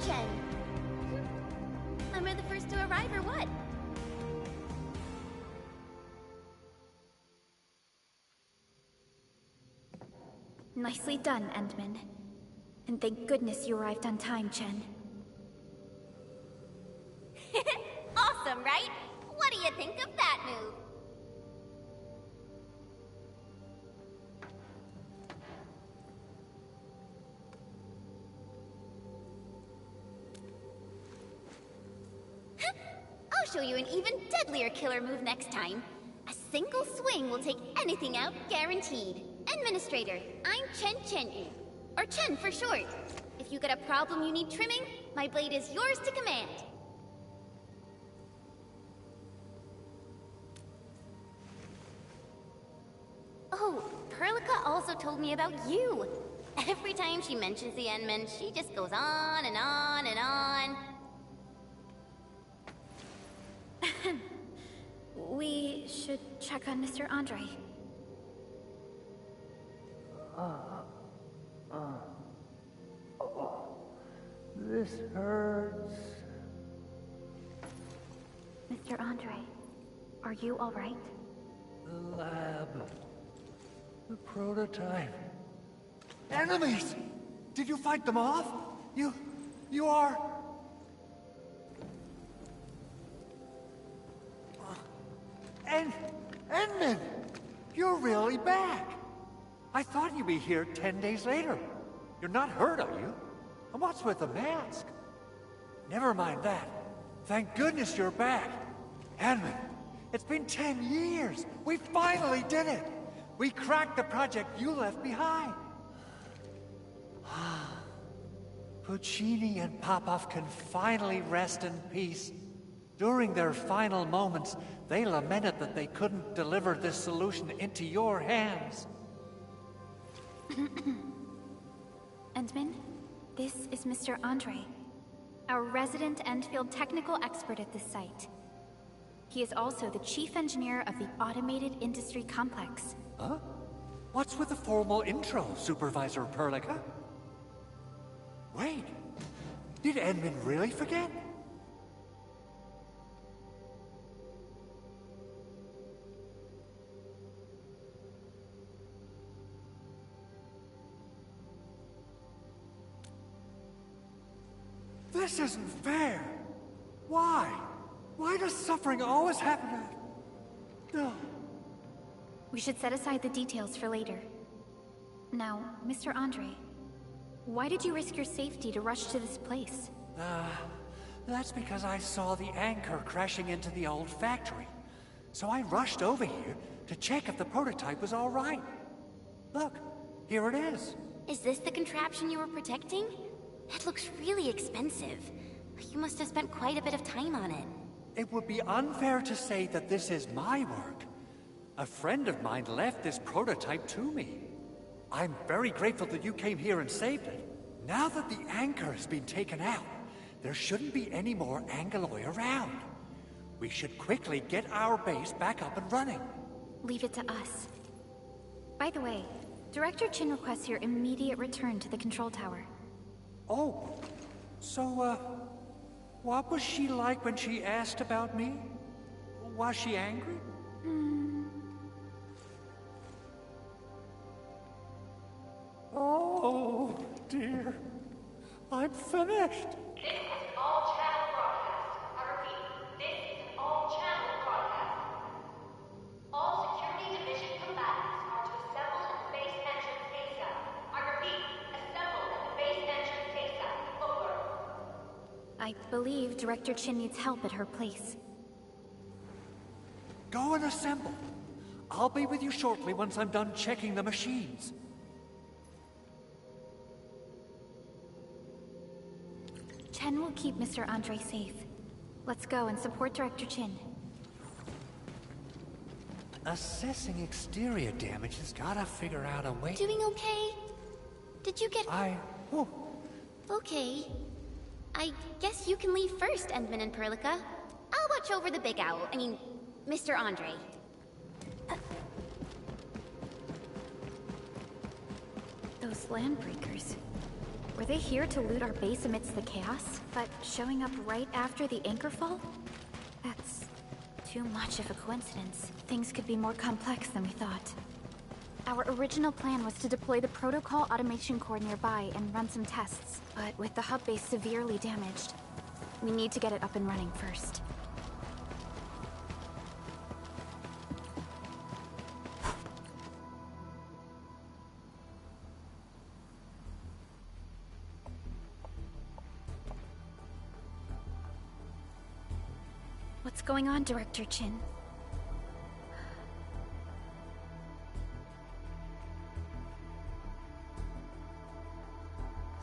Chen. Am I the first to arrive or what? Nicely done, Endman. And thank goodness you arrived on time, Chen. Awesome, right? What do you think of that move? I'll show you an even deadlier killer move next time. A single swing will take anything out, guaranteed. Administrator, I'm Chen, or Chen for short. If you got a problem you need trimming, my blade is yours to command. Oh, Perlica also told me about you. Every time she mentions the Endman, she just goes on and on and on. We should check on Mr. Andre. This hurts. Mr. Andre, are you all right? The lab. The prototype. Enemies! Did you fight them off? You are... Endman! You're really back! I thought you'd be here 10 days later. You're not hurt, are you? And what's with the mask? Never mind that. Thank goodness you're back. Endman, it's been 10 years. We finally did it. We cracked the project you left behind. Puccini and Popov can finally rest in peace. During their final moments, they lamented that they couldn't deliver this solution into your hands. Endman, this is Mr. Andre, our resident Endfield technical expert at this site. He is also the chief engineer of the Automated Industry Complex. Huh? What's with the formal intro, Supervisor Perlica? Wait, did Endman really forget? This isn't fair. Why? Why does suffering always happen to... No. We should set aside the details for later. Now, Mr. Andre, why did you risk your safety to rush to this place? That's because I saw the anchor crashing into the old factory. So I rushed over here to check if the prototype was all right. Look, here it is. Is this the contraption you were protecting? It looks really expensive. You must have spent quite a bit of time on it. It would be unfair to say that this is my work. A friend of mine left this prototype to me. I'm very grateful that you came here and saved it. Now that the anchor has been taken out, there shouldn't be any more Angaloi around. We should quickly get our base back up and running. Leave it to us. By the way, Director Chin requests your immediate return to the control tower. Oh, so, what was she like when she asked about me? Was she angry? Oh, dear. I'm finished. This is an all-channel broadcast. I repeat, this is an all-channel broadcast. All security division combatants are to assemble at the base entrance ASAP. I repeat, assemble at the base entrance ASAP. Over. I believe Director Chin needs help at her place. Go and assemble. I'll be with you shortly once I'm done checking the machines. Chen will keep Mr. Andre safe. Let's go and support Director Chin. Assessing exterior damage has gotta figure out a way... Doing okay? Did you get... Oh, Okay. I guess you can leave first, Endman and Perlica. I'll watch over the Big Owl. I mean, Mr. Andre. Those land breakers. Were they here to loot our base amidst the chaos, but showing up right after the anchor fall? That's too much of a coincidence. Things could be more complex than we thought. Our original plan was to deploy the protocol automation core nearby and run some tests, but with the hub base severely damaged, we need to get it up and running first. What's going on, Director Chin?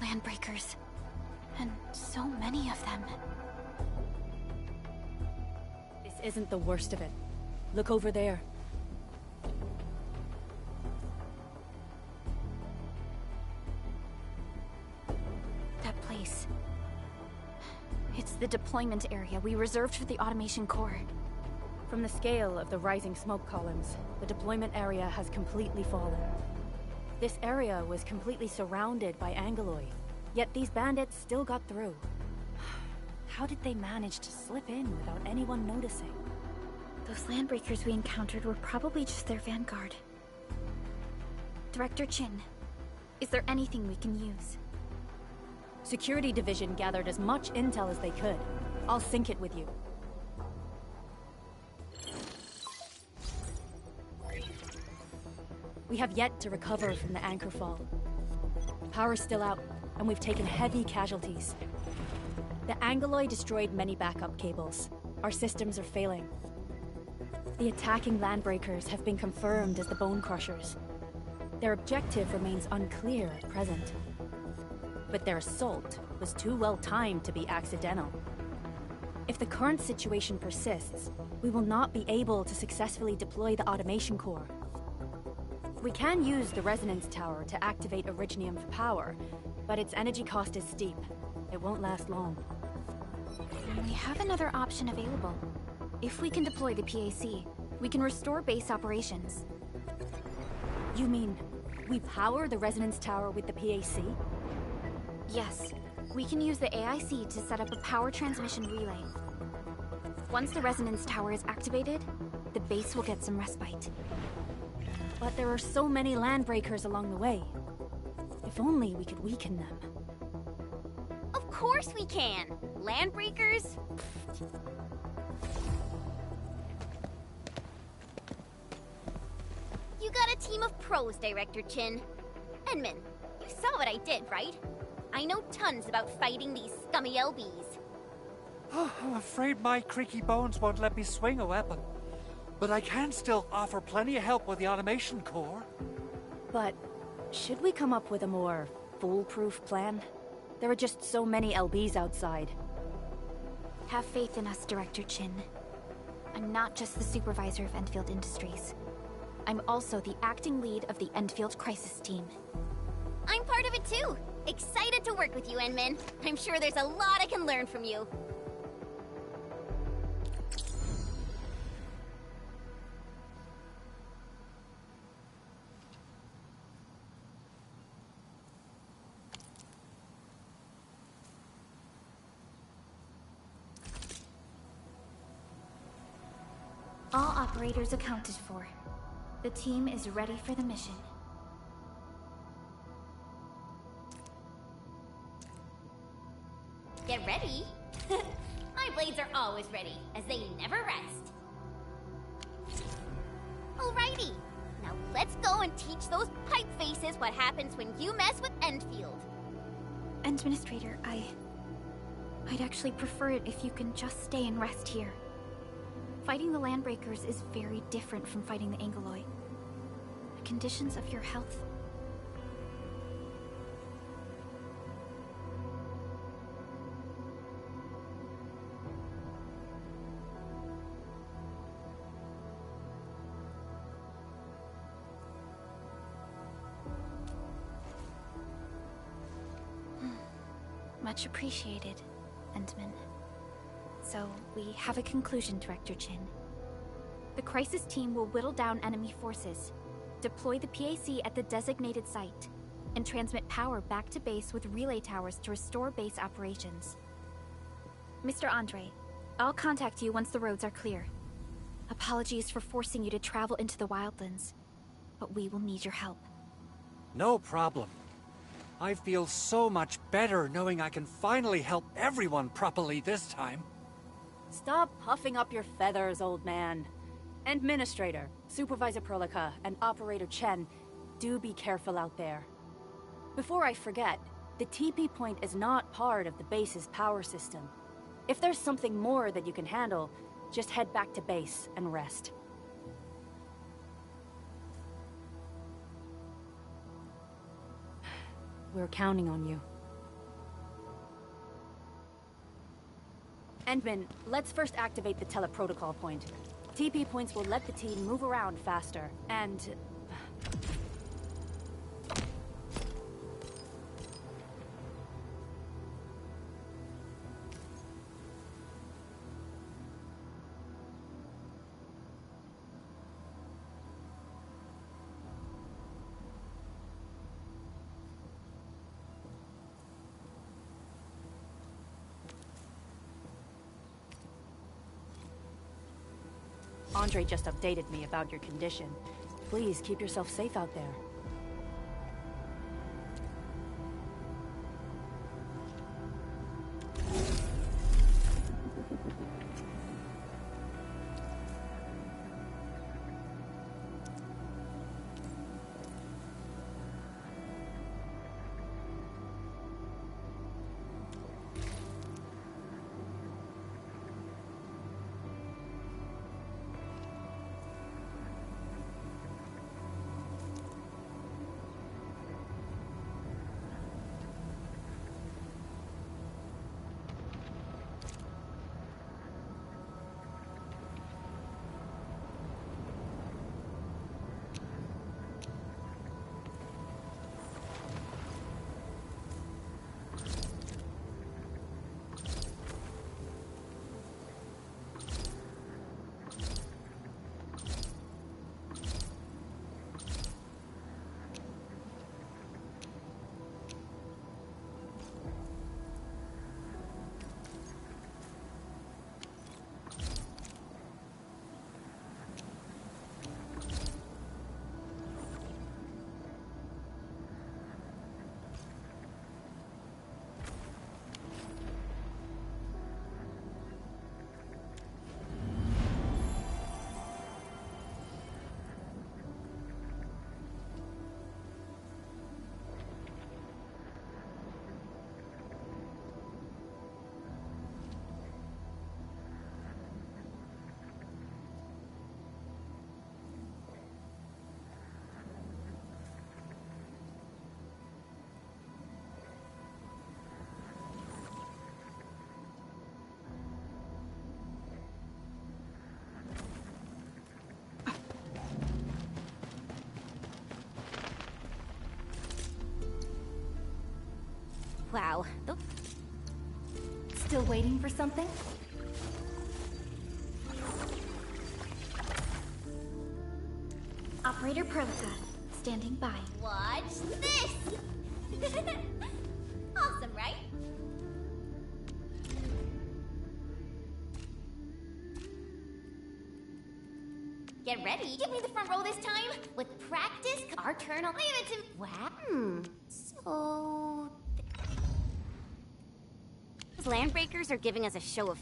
Landbreakers. And so many of them. This isn't the worst of it. Look over there. That place. It's the deployment area we reserved for the automation core. From the scale of the rising smoke columns, the deployment area has completely fallen. This area was completely surrounded by Angeloid, yet these bandits still got through. How did they manage to slip in without anyone noticing? Those landbreakers we encountered were probably just their vanguard. Director Chin, is there anything we can use? Security Division gathered as much intel as they could. I'll sync it with you. We have yet to recover from the anchor fall. Power's still out, and we've taken heavy casualties. The Angeloid destroyed many backup cables. Our systems are failing. The attacking landbreakers have been confirmed as the Bone Crushers. Their objective remains unclear at present. But their assault was too well timed to be accidental. If the current situation persists, we will not be able to successfully deploy the automation core. We can use the resonance tower to activate Originium for power, but its energy cost is steep. It won't last long. We have another option available. If we can deploy the PAC, we can restore base operations. You mean, we power the resonance tower with the PAC? Yes, we can use the AIC to set up a power transmission relay. Once the resonance tower is activated, the base will get some respite. But there are so many landbreakers along the way. If only we could weaken them. Of course we can! Landbreakers? You got a team of pros, Director Chin. Edmund, you saw what I did, right? I know tons about fighting these scummy LBs. I'm afraid my creaky bones won't let me swing a weapon. But I can still offer plenty of help with the automation core. But should we come up with a more foolproof plan? There are just so many LBs outside. Have faith in us, Director Chin. I'm not just the supervisor of Endfield Industries. I'm also the acting lead of the Endfield Crisis Team. I'm part of it too. Excited to work with you, Enmin. I'm sure there's a lot I can learn from you. All operators accounted for. The team is ready for the mission. Get ready? My blades are always ready, as they never rest. Alrighty, now let's go and teach those pipe faces what happens when you mess with Endfield. Administrator, I'd actually prefer it if you can just stay and rest here. Fighting the Landbreakers is very different from fighting the Angeloid. The conditions of your health... Much appreciated, Endman. So, we have a conclusion, Director Chin. The Crisis Team will whittle down enemy forces, deploy the PAC at the designated site, and transmit power back to base with relay towers to restore base operations. Mr. Andre, I'll contact you once the roads are clear. Apologies for forcing you to travel into the wildlands, but we will need your help. No problem. I feel so much better knowing I can finally help everyone properly this time. Stop puffing up your feathers, old man. Administrator, Supervisor Prolica, and Operator Chen, do be careful out there. Before I forget, the TP point is not part of the base's power system. If there's something more that you can handle, just head back to base and rest. We're counting on you. Endman, let's first activate the teleprotocol point. TP points will let the team move around faster, and... Andre just updated me about your condition. Please keep yourself safe out there. Wow. Still waiting for something? Operator Prolica, standing by. Watch this! Awesome, right? Get ready. Give me the front row this time. With practice, our turn, I'll leave it to... Wow. So... Those landbreakers are giving us a show of...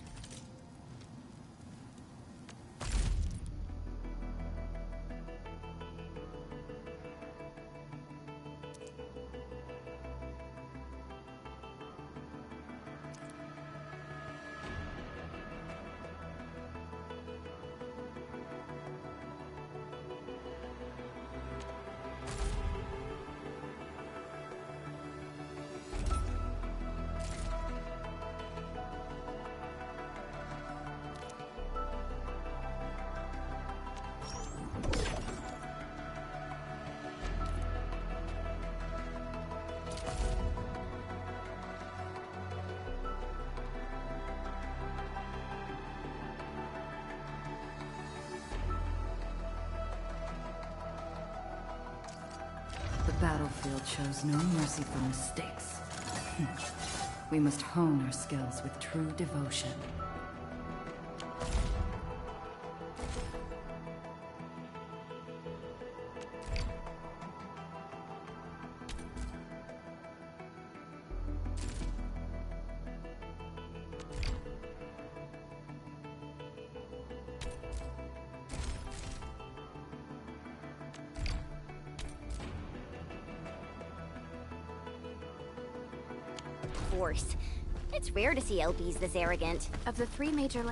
battlefield shows no mercy for mistakes. We must hone our skills with true devotion. Force. It's rare to see LBs this arrogant. Of the three major...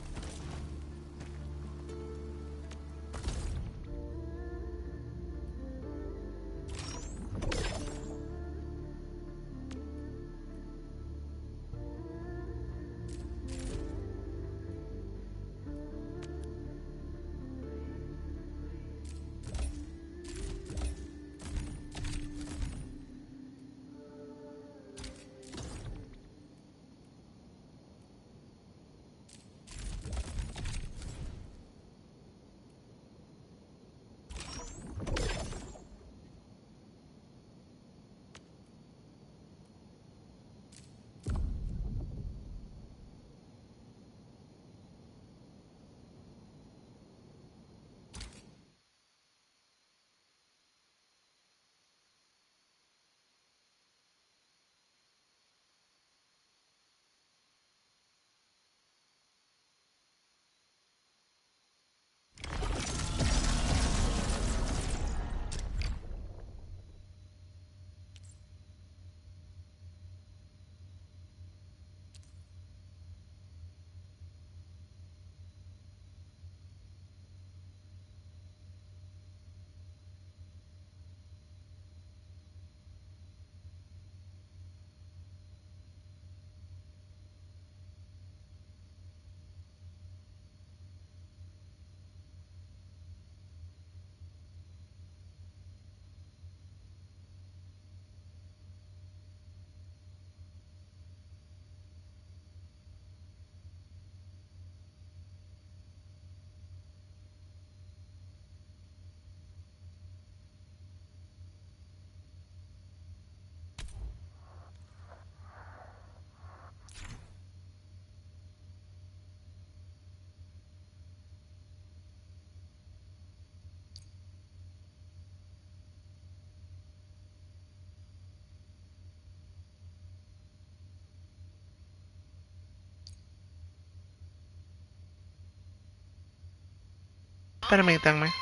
Permítanme.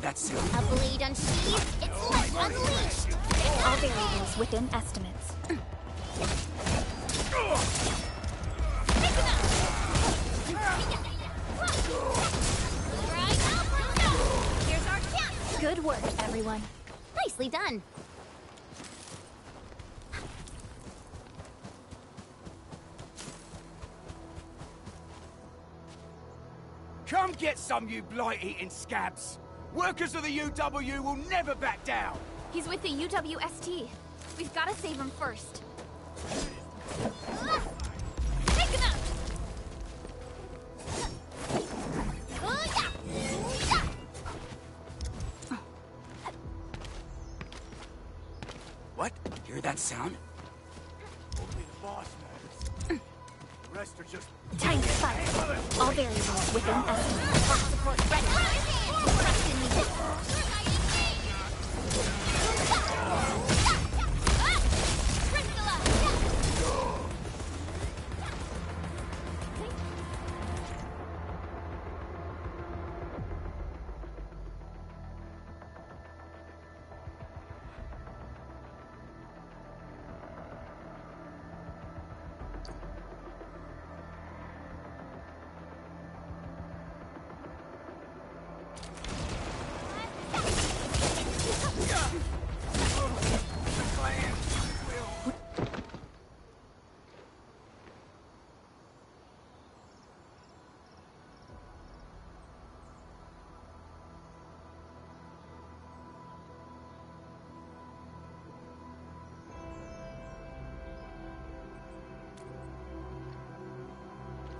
that sound? A blade unsheathed, its life unleashed. All variables within estimates. Here's our chance. Good work, everyone. Nicely done. Come get some, you blight-eating scabs! Workers of the UW will never back down! He's with the UWST. We've got to save him first. Pick him up. What? Hear that sound? Only the boss matters. The rest are just... Time to fight. All variables within estimates. Box support ready. Trust in me.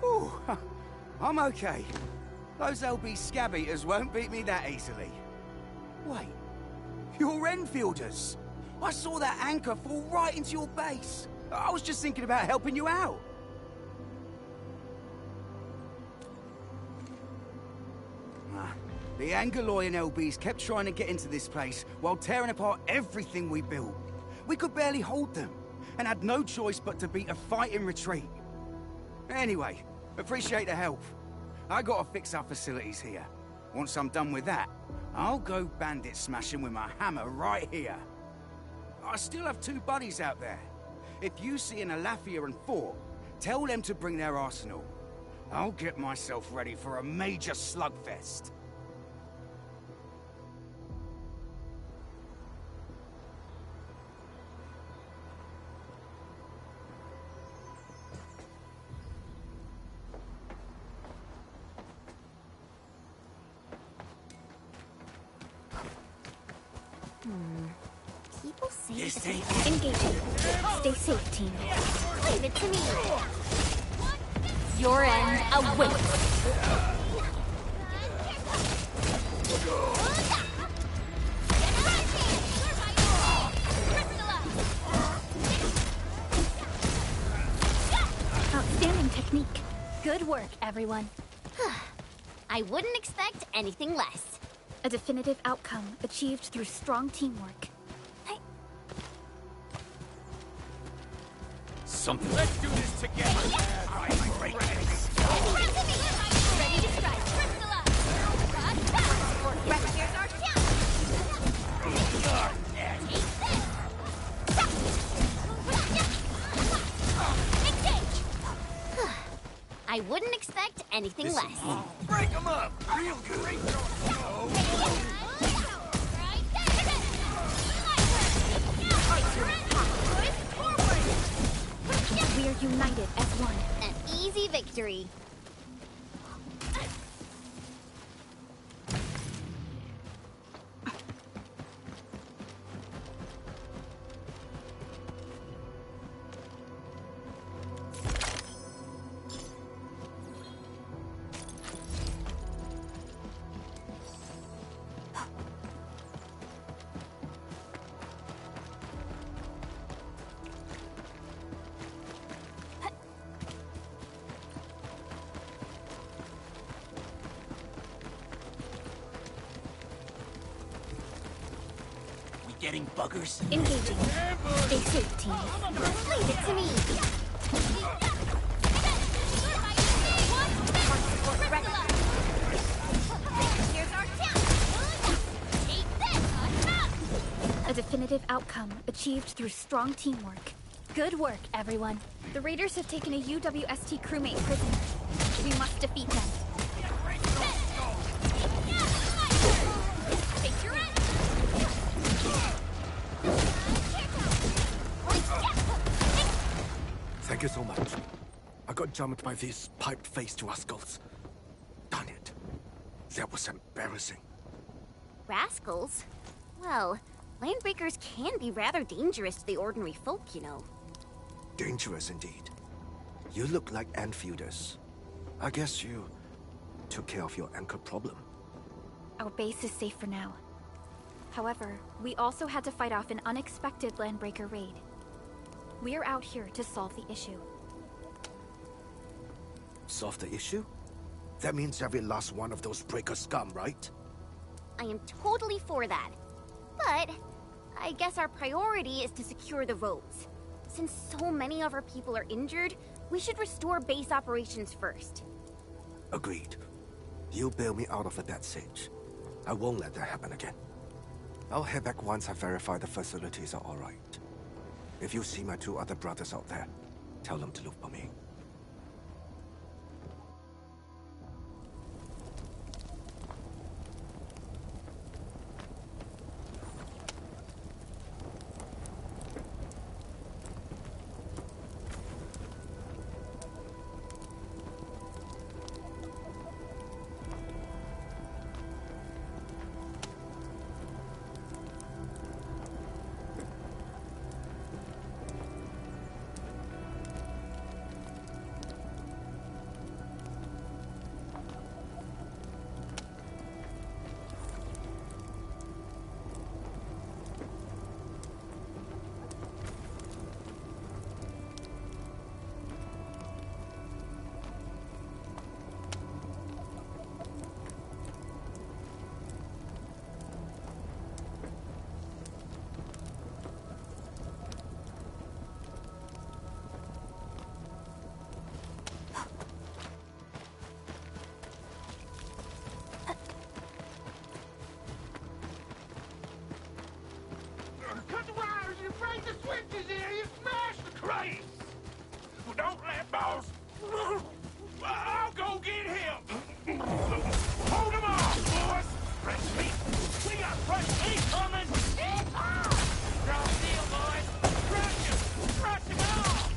Ooh, I'm okay. Those LB scab eaters won't beat me that easily. Wait, you're Enfielders. I saw that anchor fall right into your base. I was just thinking about helping you out. The Angaloy and LBs kept trying to get into this place while tearing apart everything we built. We could barely hold them, and had no choice but to beat a fight in retreat. Anyway, appreciate the help. I gotta fix our facilities here. Once I'm done with that, I'll go bandit smashing with my hammer right here. I still have 2 buddies out there. If you see an Alafia and Fort, tell them to bring their arsenal. I'll get myself ready for a major slugfest. People say This that ain't Engaging. Stay safe, team. leave it to me. Your end awaits. Outstanding technique. Good work, everyone. I wouldn't expect anything less. A definitive outcome achieved through strong teamwork. Something. Let's do this together. Ready to strike. Here's our chance. Engage. I wouldn't expect anything less. Break them up. Real good. We are united as one. An easy victory. Getting buggers. Engaging. Stay safe, team. Leave it to me. Here's our chance. definitive outcome achieved through strong teamwork. Good work, everyone. The raiders have taken a UWST crewmate prisoner. We must defeat them. Thank you so much. I got jumped by these piped-faced rascals. Darn it. That was embarrassing. Rascals? Well, landbreakers can be rather dangerous to the ordinary folk, you know. Dangerous indeed. You look like Enfielders. I guess you took care of your anchor problem. Our base is safe for now. However, we also had to fight off an unexpected landbreaker raid. We are out here to solve the issue. Solve the issue? That means every last one of those breaker scum, right? I am totally for that. But I guess our priority is to secure the roads. Since so many of our people are injured, we should restore base operations first. Agreed. You bail me out of a death stage. I won't let that happen again. I'll head back once I verify the facilities are alright. If you see my 2 other brothers out there, tell them to look for me. Cut the wires, you break the switches here, you smash the crates! Well, don't let boss... I'll go get him! Hold him off, boys! Fresh meat! We got fresh meat coming! Raw deal, boys! Crush him! Crush him off!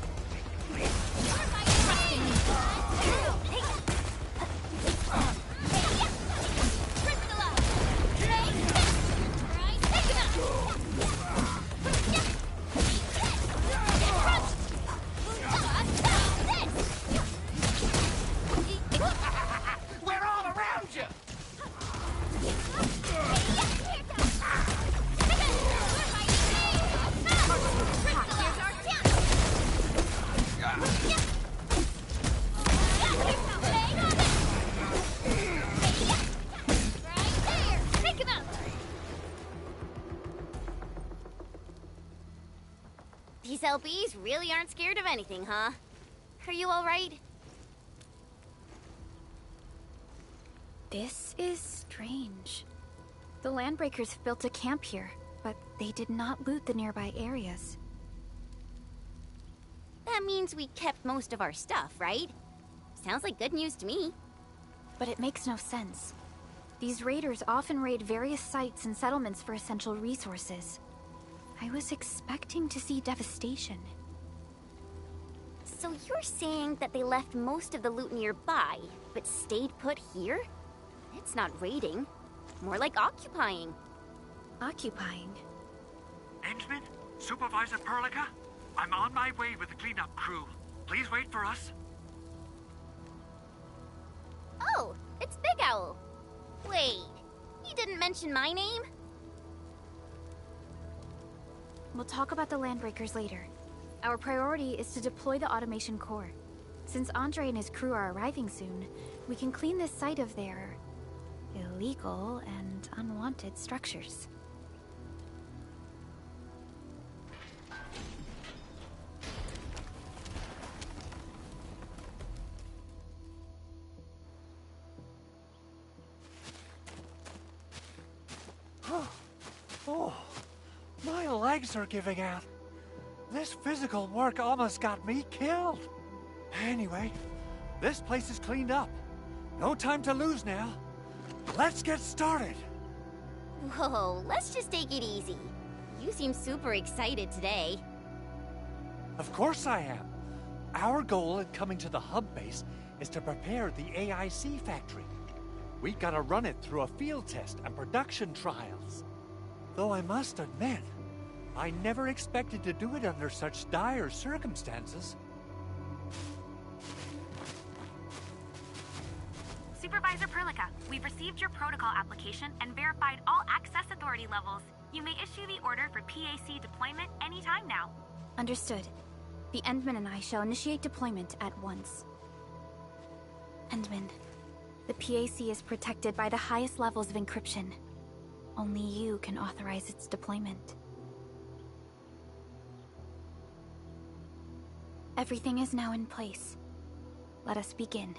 We're all around you! These LBs really aren't scared of anything, huh? Are you all right? This is strange. The Landbreakers built a camp here, but they did not loot the nearby areas. That means we kept most of our stuff, right? Sounds like good news to me. But it makes no sense. These raiders often raid various sites and settlements for essential resources. I was expecting to see devastation. So you're saying that they left most of the loot nearby, but stayed put here? It's not raiding. More like occupying. Occupying? Endman? Supervisor Perlica? I'm on my way with the cleanup crew. Please wait for us. Oh, it's Big Owl. Wait, you didn't mention my name? We'll talk about the Landbreakers later. Our priority is to deploy the automation core. Since Andre and his crew are arriving soon, we can clean this site of their illegal and unwanted structures. Oh, my legs are giving out. This physical work almost got me killed. Anyway, this place is cleaned up. No time to lose now. Let's get started. Whoa, let's just take it easy. You seem super excited today. Of course I am. Our goal in coming to the hub base is to prepare the AIC factory. We gotta run it through a field test and production trials. Though I must admit, I never expected to do it under such dire circumstances. Supervisor Perlica, we've received your protocol application and verified all access authority levels. You may issue the order for PAC deployment anytime now. Understood. The Endman and I shall initiate deployment at once. Endman, the PAC is protected by the highest levels of encryption. Only you can authorize its deployment. Everything is now in place. Let us begin.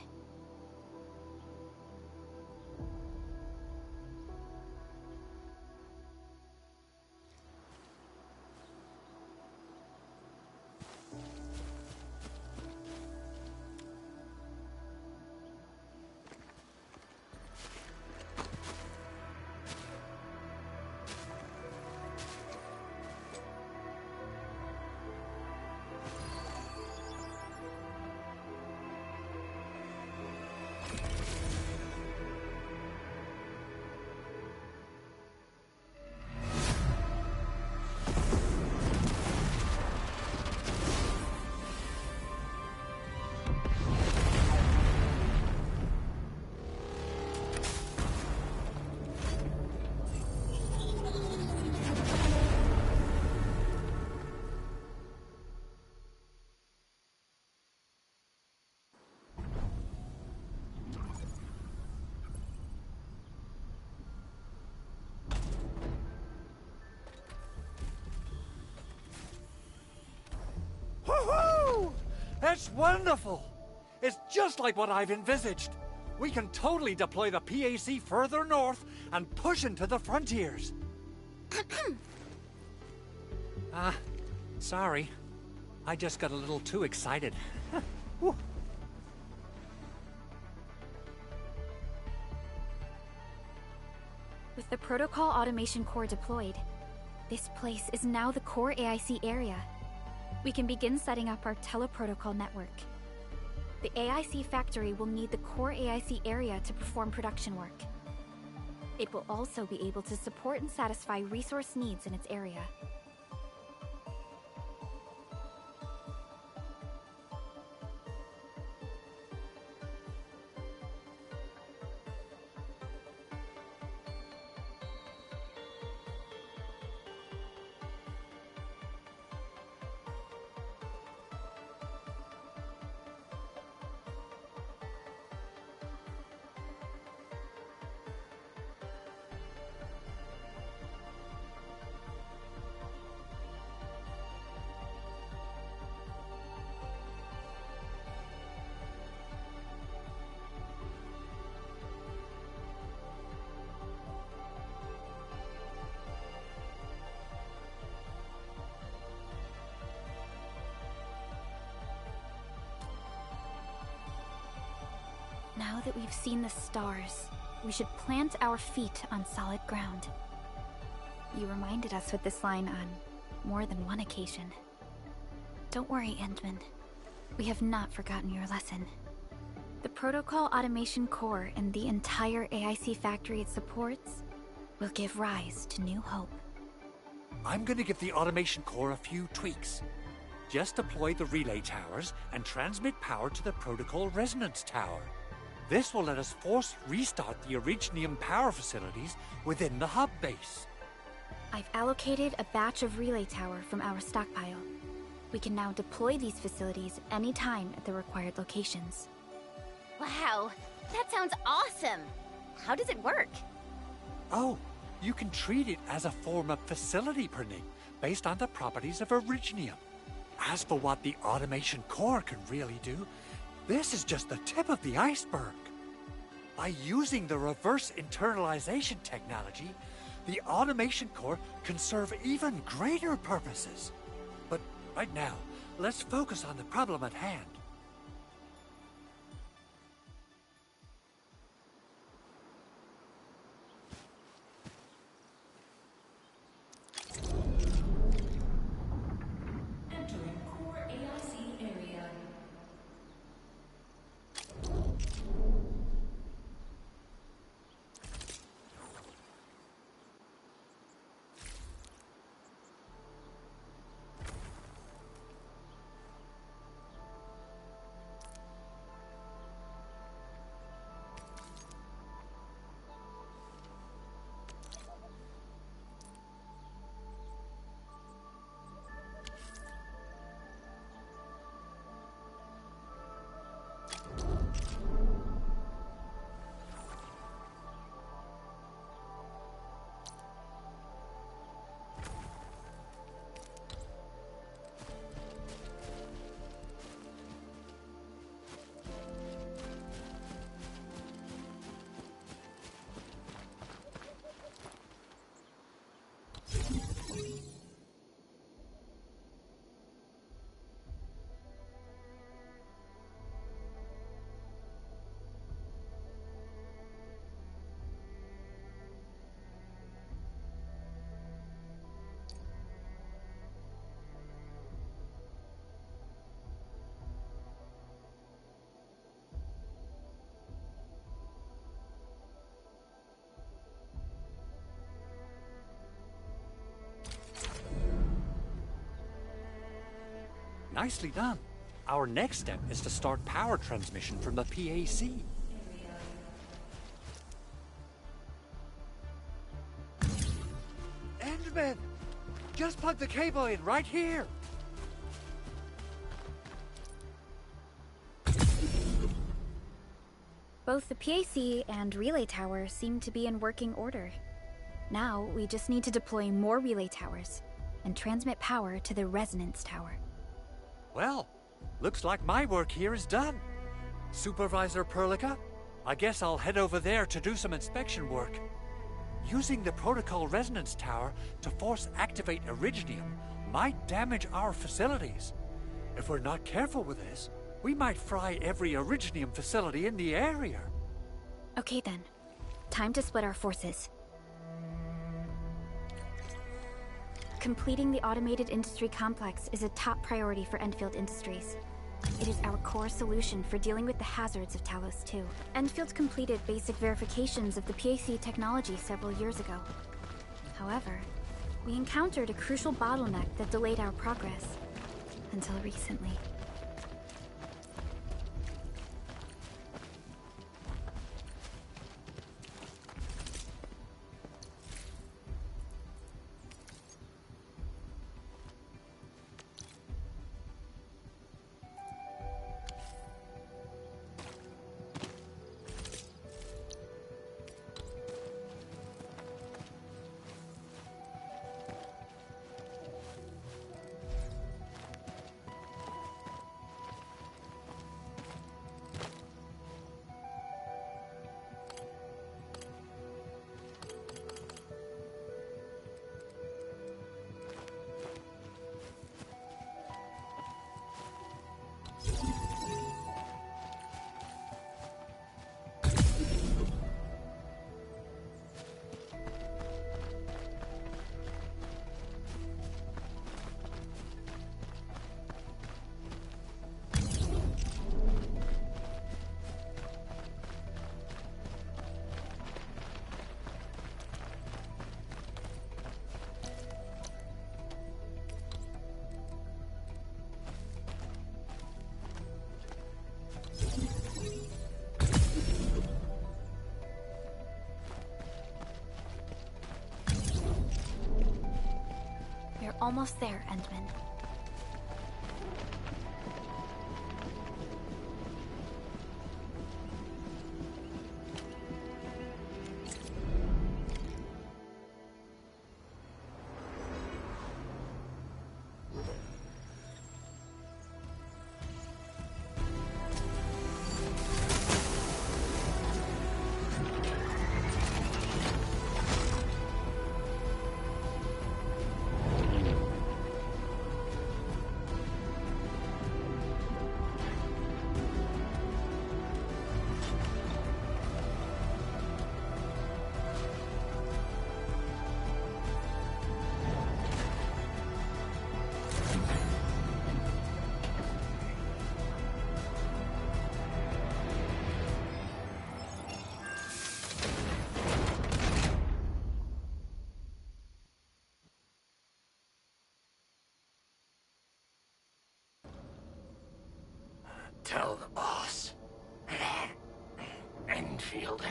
Woohoo! That's wonderful! It's just like what I've envisaged. We can totally deploy the PAC further north and push into the frontiers. Sorry. I just got a little too excited. Whew. With the Protocol Automation Core deployed, this place is now the core AIC area. We can begin setting up our teleprotocol network. The AIC factory will need the core AIC area to perform production work. It will also be able to support and satisfy resource needs in its area. Now that we've seen the stars, we should plant our feet on solid ground. You reminded us with this line on more than one occasion. Don't worry, Endman. We have not forgotten your lesson. The Protocol Automation Core and the entire AIC factory it supports will give rise to new hope. I'm gonna give the Automation Core a few tweaks. Just deploy the relay towers and transmit power to the Protocol Resonance Tower. This will let us force restart the Originium power facilities within the hub base. I've allocated a batch of relay tower from our stockpile. We can now deploy these facilities anytime at the required locations. Wow, that sounds awesome! How does it work? Oh, you can treat it as a form of facility printing based on the properties of Originium. As for what the Automation Core can really do, this is just the tip of the iceberg. By using the reverse internalization technology, the automation core can serve even greater purposes. But right now, let's focus on the problem at hand. Entering core AIC area. Nicely done. Our next step is to start power transmission from the PAC. Endman! Just plug the cable in right here! Both the PAC and relay tower seem to be in working order. Now, we just need to deploy more relay towers and transmit power to the resonance tower. Well, looks like my work here is done. Supervisor Perlica, I guess I'll head over there to do some inspection work. Using the protocol resonance tower to force activate Originium might damage our facilities. If we're not careful with this, we might fry every Originium facility in the area. Okay then. Time to split our forces. Completing the automated industry complex is a top priority for Endfield Industries. It is our core solution for dealing with the hazards of Talos 2. Endfield completed basic verifications of the PAC technology several years ago. However, we encountered a crucial bottleneck that delayed our progress. Until recently. We're almost there, Endman.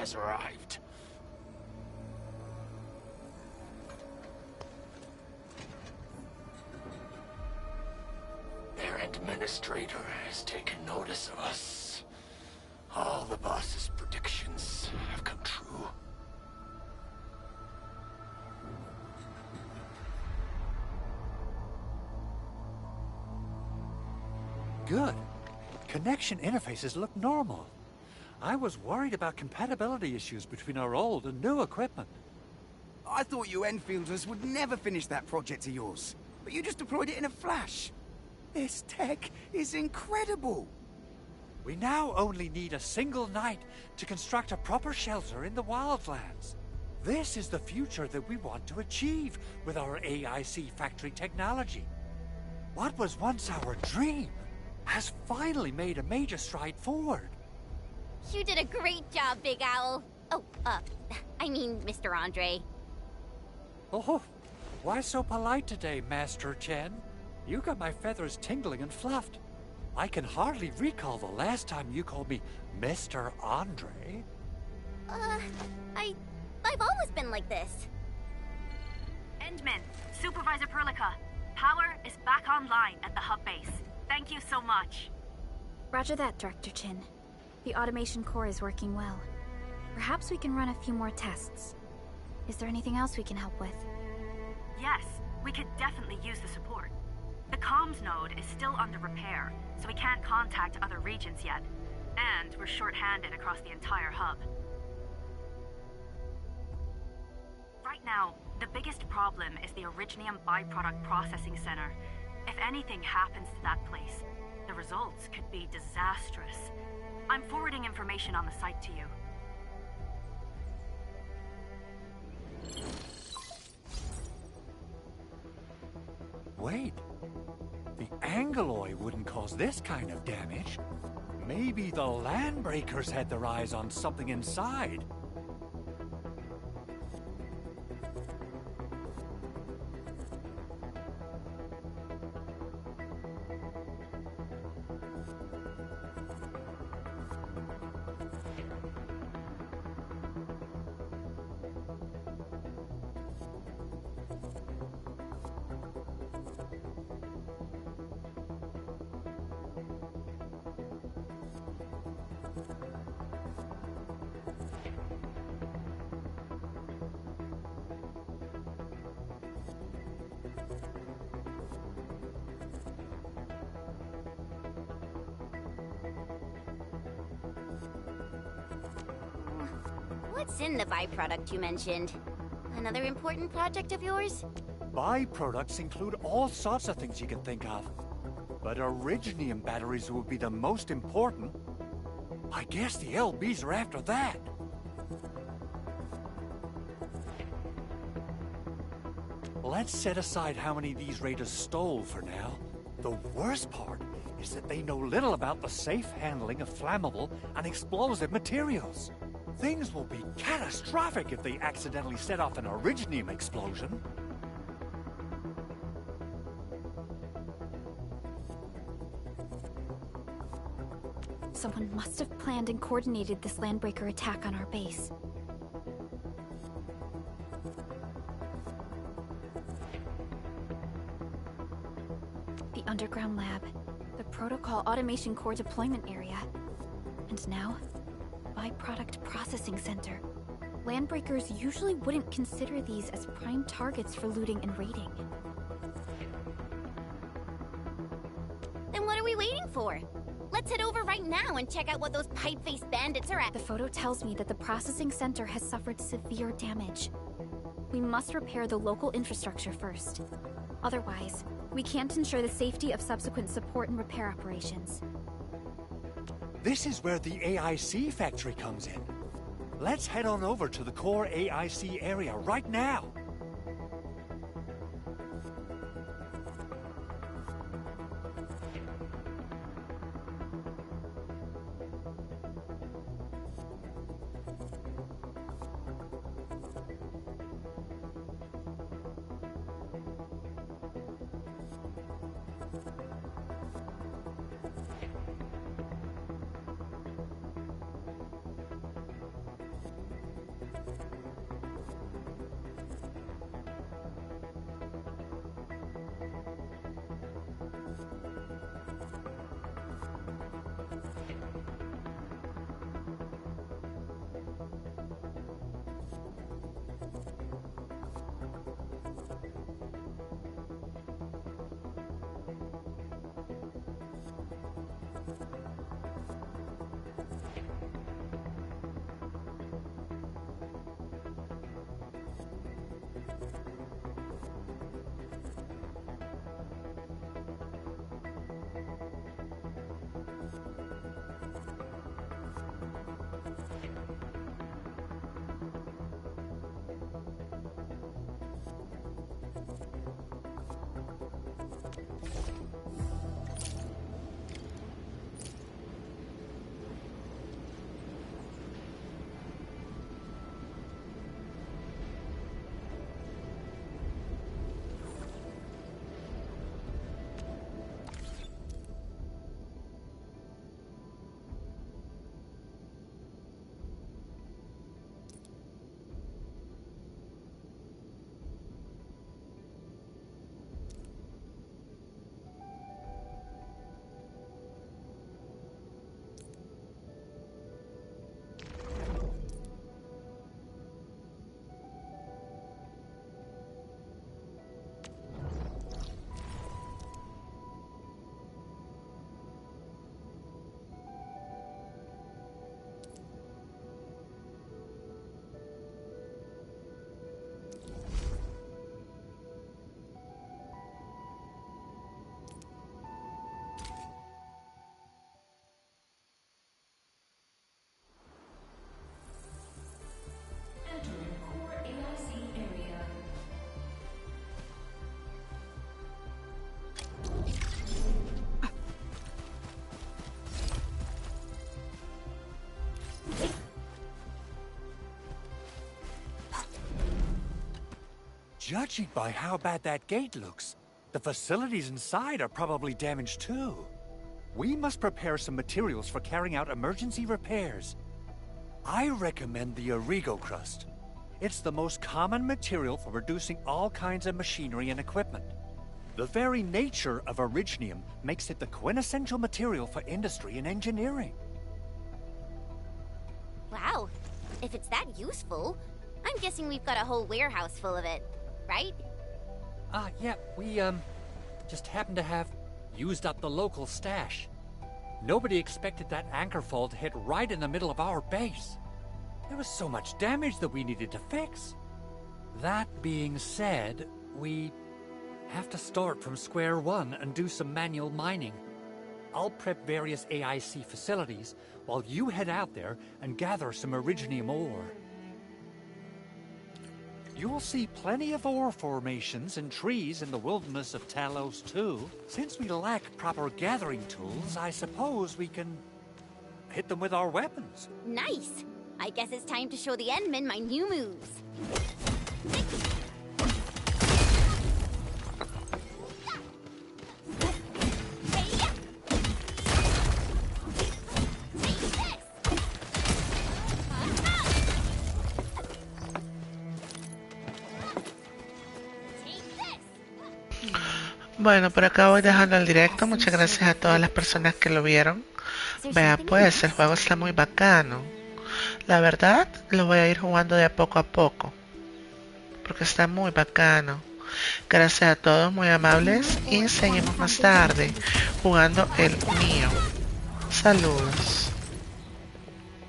has arrived. Their administrator has taken notice of us. All the boss's predictions have come true. Good. Connection interfaces look normal. I was worried about compatibility issues between our old and new equipment. I thought you Enfielders would never finish that project of yours, but you just deployed it in a flash. This tech is incredible. We now only need a single night to construct a proper shelter in the wildlands. This is the future that we want to achieve with our AIC factory technology. What was once our dream has finally made a major stride forward. You did a great job, Big Owl. Oh, I mean, Mr. Andre. Oh, why so polite today, Master Chen? You got my feathers tingling and fluffed. I can hardly recall the last time you called me Mr. Andre. I've always been like this. Endman, Supervisor Perlica, power is back online at the hub base. Thank you so much. Roger that, Director Chin. The automation core is working well. Perhaps we can run a few more tests. Is there anything else we can help with? Yes, we could definitely use the support. The comms node is still under repair, so we can't contact other regions yet. And we're short-handed across the entire hub. Right now, the biggest problem is the Originium byproduct processing center. If anything happens to that place, the results could be disastrous. I'm forwarding information on the site to you. Wait. The Angeloy wouldn't cause this kind of damage. Maybe the Landbreakers had their eyes on something inside. What's in the byproduct you mentioned? Another important project of yours? Byproducts include all sorts of things you can think of. But Originium batteries would be the most important. I guess the LBs are after that. Let's set aside how many these raiders stole for now. The worst part is that they know little about the safe handling of flammable and explosive materials. Things will be catastrophic if they accidentally set off an Originium explosion. Someone must have planned and coordinated this Landbreaker attack on our base. The underground lab, the protocol automation core deployment area, and now, byproduct processing center. Landbreakers usually wouldn't consider these as prime targets for looting and raiding. Then what are we waiting for? Let's head over right now and check out what those pipe-faced bandits are at. The photo tells me that the processing center has suffered severe damage. We must repair the local infrastructure first. Otherwise, we can't ensure the safety of subsequent support and repair operations. This is where the AIC factory comes in. Let's head on over to the core AIC area right now. Judging by how bad that gate looks, the facilities inside are probably damaged too. We must prepare some materials for carrying out emergency repairs. I recommend the Origo crust. It's the most common material for producing all kinds of machinery and equipment. The very nature of originium makes it the quintessential material for industry and engineering. Wow, if it's that useful, I'm guessing we've got a whole warehouse full of it, right? Yeah, we, just happen to have used up the local stash. Nobody expected that anchor fall to hit right in the middle of our base. There was so much damage that we needed to fix. That being said, we have to start from square one and do some manual mining. I'll prep various AIC facilities while you head out there and gather some originium ore. You'll see plenty of ore formations and trees in the wilderness of Talos too. Since we lack proper gathering tools, I suppose we can hit them with our weapons. Nice! I guess it's time to show the Endmen my new moves. Bueno, por acá voy dejando el directo. Muchas gracias a todas las personas que lo vieron. Vea pues, el juego está muy bacano. La verdad, lo voy a ir jugando de a poco, porque está muy bacano. Gracias a todos, muy amables, y seguimos más tarde jugando el mío. Saludos.